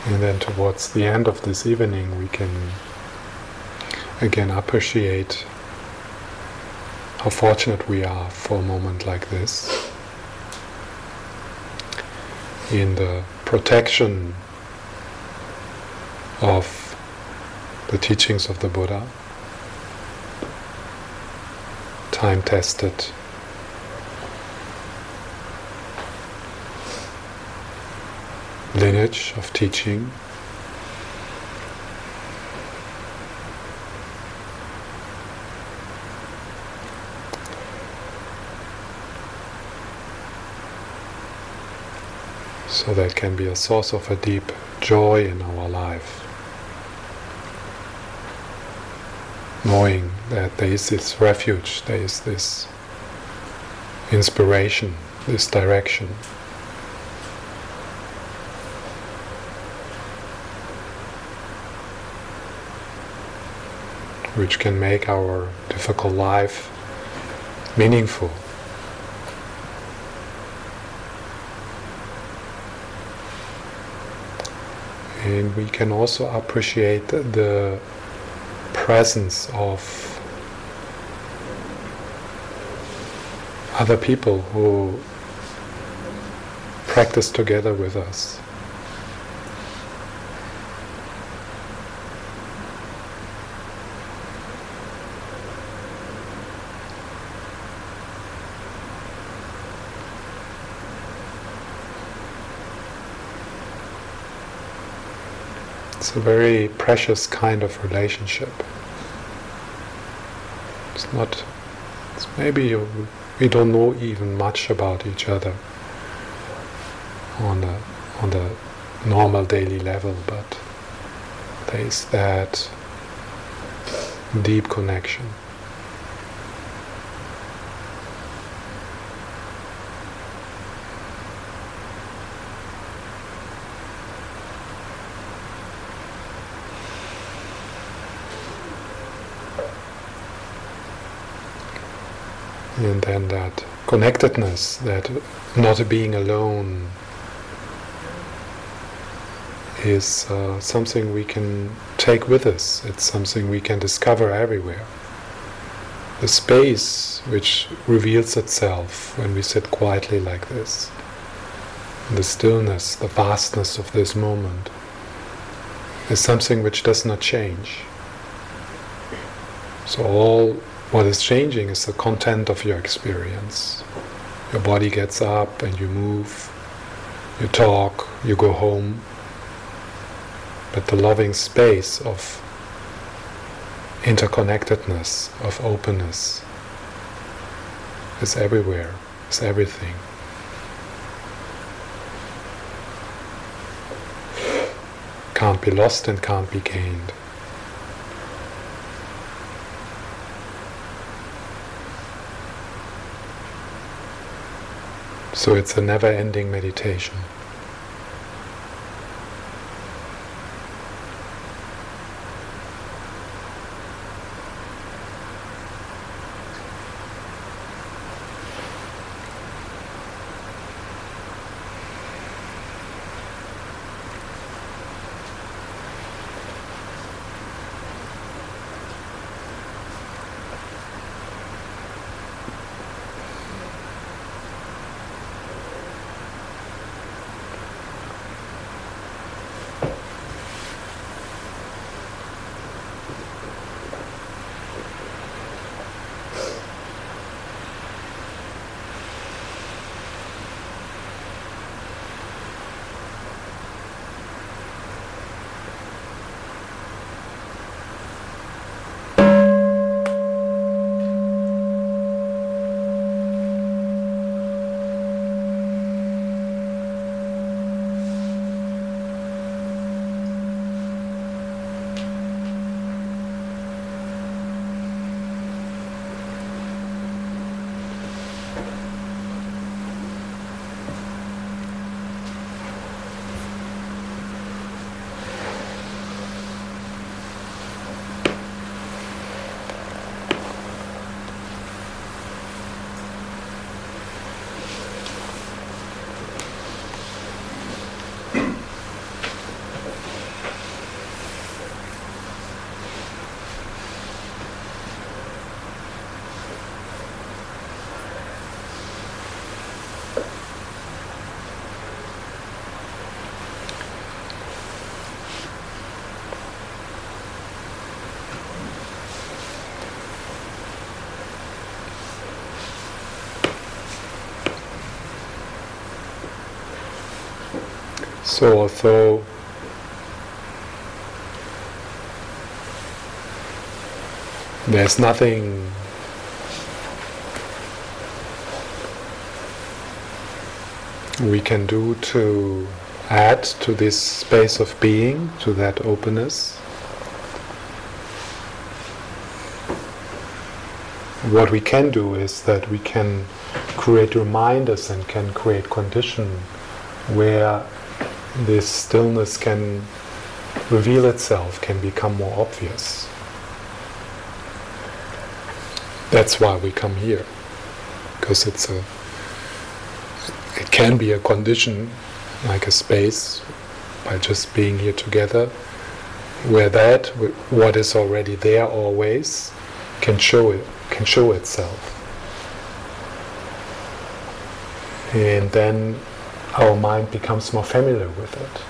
And then towards the end of this evening we can again appreciate how fortunate we are for a moment like this, in the protection of the teachings of the Buddha, time-tested, lineage of teaching, so that can be a source of a deep joy in our life, knowing that there is this refuge, there is this inspiration, this direction, which can make our difficult life meaningful. And we can also appreciate the presence of other people who practice together with us. It's a very precious kind of relationship. It's not, it's maybe we don't know even much about each other on the normal daily level, but there is that deep connection. And then that connectedness, that not being alone, is something we can take with us. It's something we can discover everywhere. The space which reveals itself when we sit quietly like this, the stillness, the vastness of this moment, is something which does not change. So all what is changing is the content of your experience. Your body gets up and you move, you talk, you go home. But the loving space of interconnectedness, of openness, is everywhere, is everything. Can't be lost and can't be gained. So it's a never-ending meditation. So although there's nothing we can do to add to this space of being, to that openness, what we can do is that we can create reminders and can create condition where this stillness can reveal itself, can become more obvious. That's why we come here, because it can be a condition, like a space, by just being here together, where that what is already there always can show itself, and then our mind becomes more familiar with it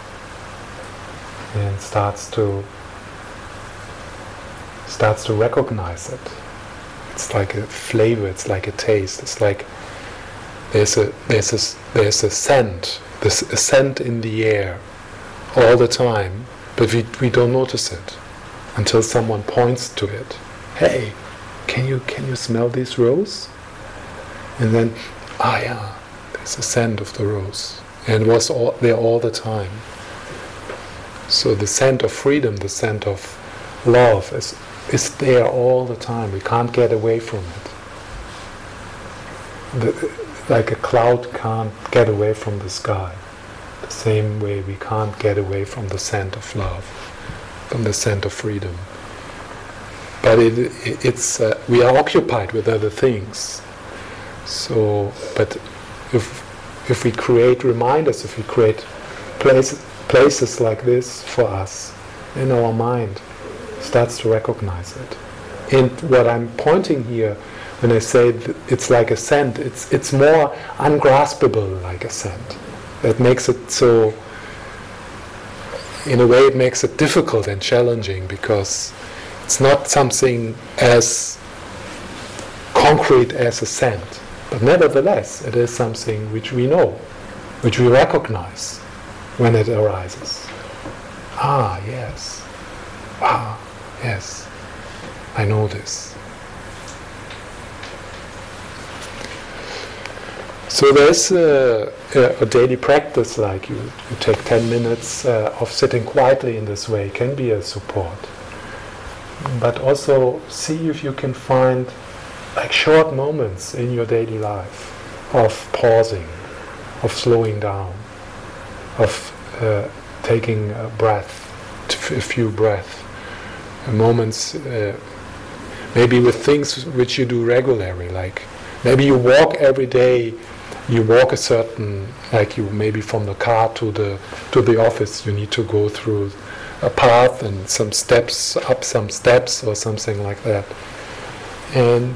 and starts to recognize it. It's like a flavor, it's like a taste, it's like there's a scent, there's a scent in the air all the time, but we don't notice it until someone points to it. Hey, can you smell this rose? And then, yeah, there's a scent of the rose, and it was there all the time. So the scent of freedom, the scent of love is there all the time. We can't get away from it. Like a cloud can't get away from the sky. The same way we can't get away from the scent of love, from the scent of freedom. But it's we are occupied with other things. So, but if we create reminders, if we create places like this for us, in our mind starts to recognize it. And what I'm pointing here, when I say it's like a scent, it's more ungraspable like a scent. That makes it so, in a way it makes it difficult and challenging, because it's not something as concrete as a scent. But nevertheless, it is something which we know, which we recognize when it arises. Yes. Yes. I know this. So there's a daily practice, like you take 10 minutes of sitting quietly in this way, can be a support. But also see if you can find like short moments in your daily life of pausing, of slowing down, of taking a breath, a few breaths, moments, maybe with things which you do regularly, like maybe you walk every day. You walk a certain, like you maybe from the car to the office, you need to go through a path and some steps, up some steps or something like that. And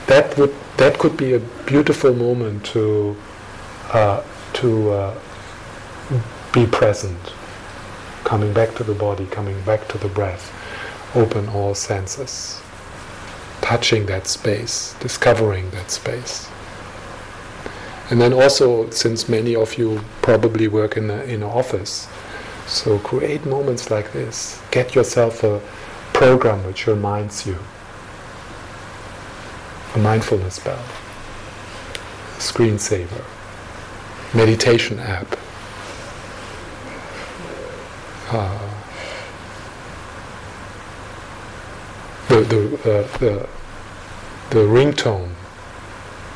that could be a beautiful moment to be present, coming back to the body, coming back to the breath, open all senses, touching that space, discovering that space. And then also, since many of you probably work in an office, so create moments like this. Get yourself a program which reminds you. A mindfulness bell, a screensaver, meditation app, the ringtone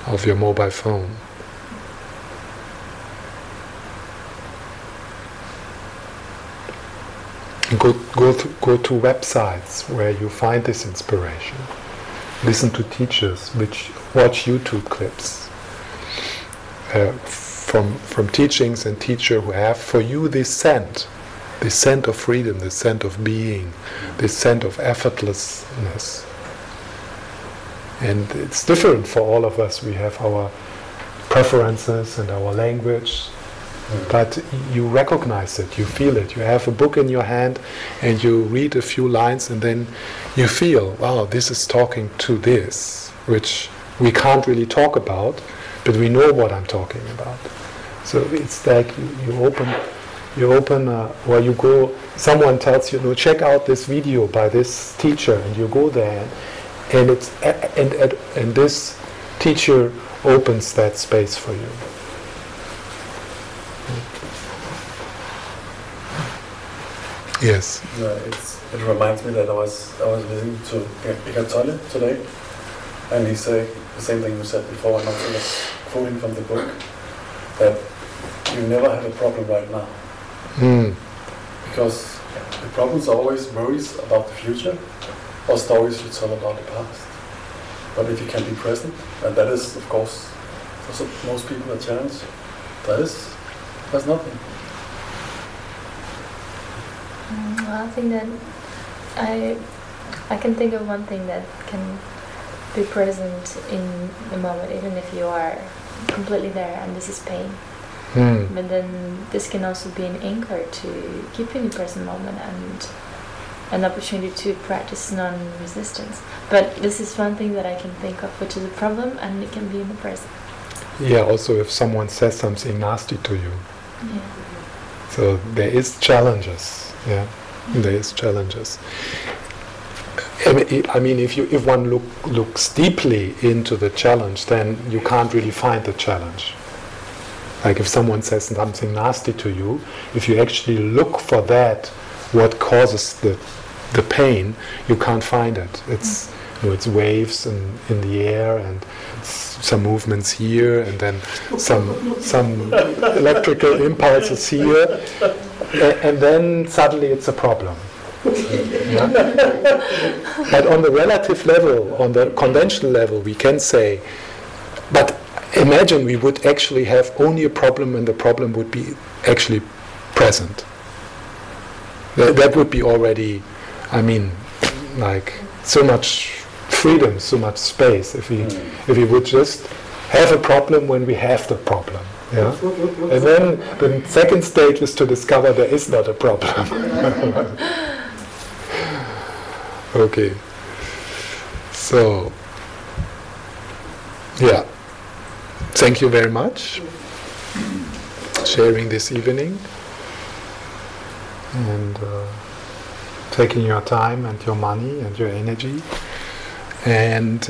of your mobile phone. Go to websites where you find this inspiration. Listen to teachers, watch YouTube clips from teachings and teachers who have for you this scent of freedom, this scent of being, this scent of effortlessness. And it's different for all of us. We have our preferences and our language. But you recognize it, you feel it. You have a book in your hand and you read a few lines and then you feel, wow, this is talking to this, which we can't really talk about, but we know what I'm talking about. So it's like you open, or you go. Someone tells you, "No, check out this video by this teacher," and you go there, and it's and this teacher opens that space for you. Yes. It reminds me that I was listening to Gestalt today, and he said the same thing you said before, and also was quoting from the book that you never have a problem right now, because the problems are always worries about the future or stories you tell about the past. But if you can be present, and that is, of course, for most people a challenge, there's nothing. Well, I think that I can think of one thing that can be present in the moment, even if you are completely there, and this is pain. But then this can also be an anchor to keep you in the present moment and an opportunity to practice non-resistance. But this is one thing that I can think of, which is a problem, and it can be in the present. Yeah, also if someone says something nasty to you. Yeah. So there is challenges. Yeah, there is challenges. I mean, if one looks deeply into the challenge, then you can't really find the challenge. Like if someone says something nasty to you, if you actually look for that, what causes the pain, you can't find it. It's it's waves in the air, and some movements here, and then some electrical impulses here, and then suddenly it's a problem. Yeah? But on the relative level, on the conventional level, we can say, but imagine we would actually have only a problem and the problem would be actually present. That would be already, I mean, like so much freedom, so much space, if we would just have a problem when we have the problem. Yeah? And then the second stage is to discover there is not a problem. Okay. So, yeah. Thank you very much sharing this evening and taking your time and your money and your energy. And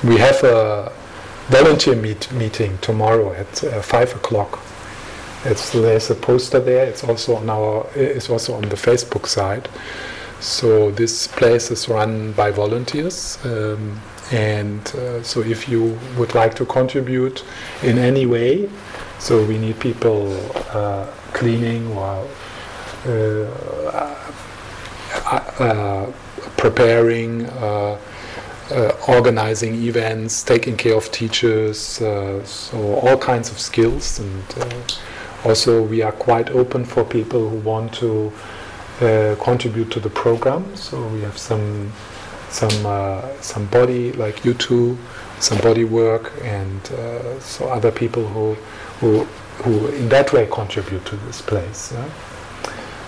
we have a volunteer meeting tomorrow at 5 o'clock. There's a poster there. It's also on the Facebook side. So this place is run by volunteers, and so if you would like to contribute in any way, so we need people cleaning or preparing, organizing events, taking care of teachers, so all kinds of skills. And also we are quite open for people who want to contribute to the program. So we have some body, like you two, some body work, and so other people who in that way contribute to this place. Yeah?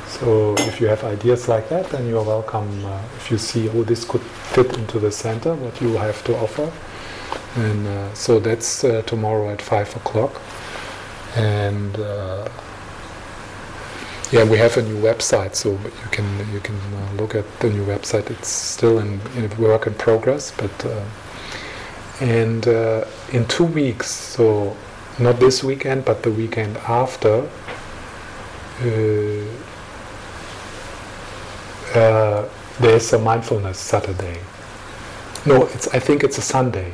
So if you have ideas like that, then you are welcome. If you see, oh, this could fit into the center, what you have to offer. And so that's tomorrow at 5 o'clock. And yeah, we have a new website, so you can look at the new website. It's still in work in progress, but and in 2 weeks, so not this weekend, but the weekend after, there's a Mindfulness Saturday. No, I think it's a Sunday.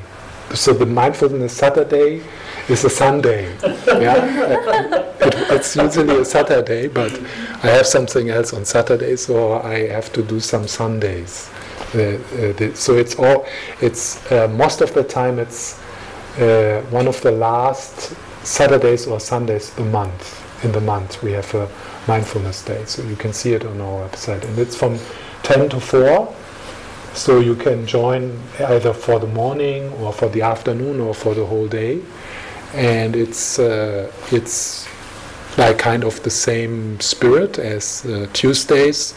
So the Mindfulness Saturday is a Sunday. Yeah, it's usually a Saturday, but I have something else on Saturday, so I have to do some Sundays. So it's most of the time it's one of the last Saturdays or Sundays in the month we have a Mindfulness Day. So you can see it on our website, and it's from 10 to 4. So you can join either for the morning or for the afternoon or for the whole day, and it's like kind of the same spirit as Tuesdays,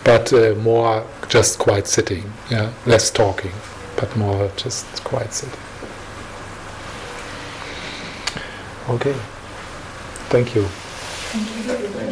but more just quiet sitting. Yeah, less talking, but more just quiet sitting. Okay, Thank you. Thank you.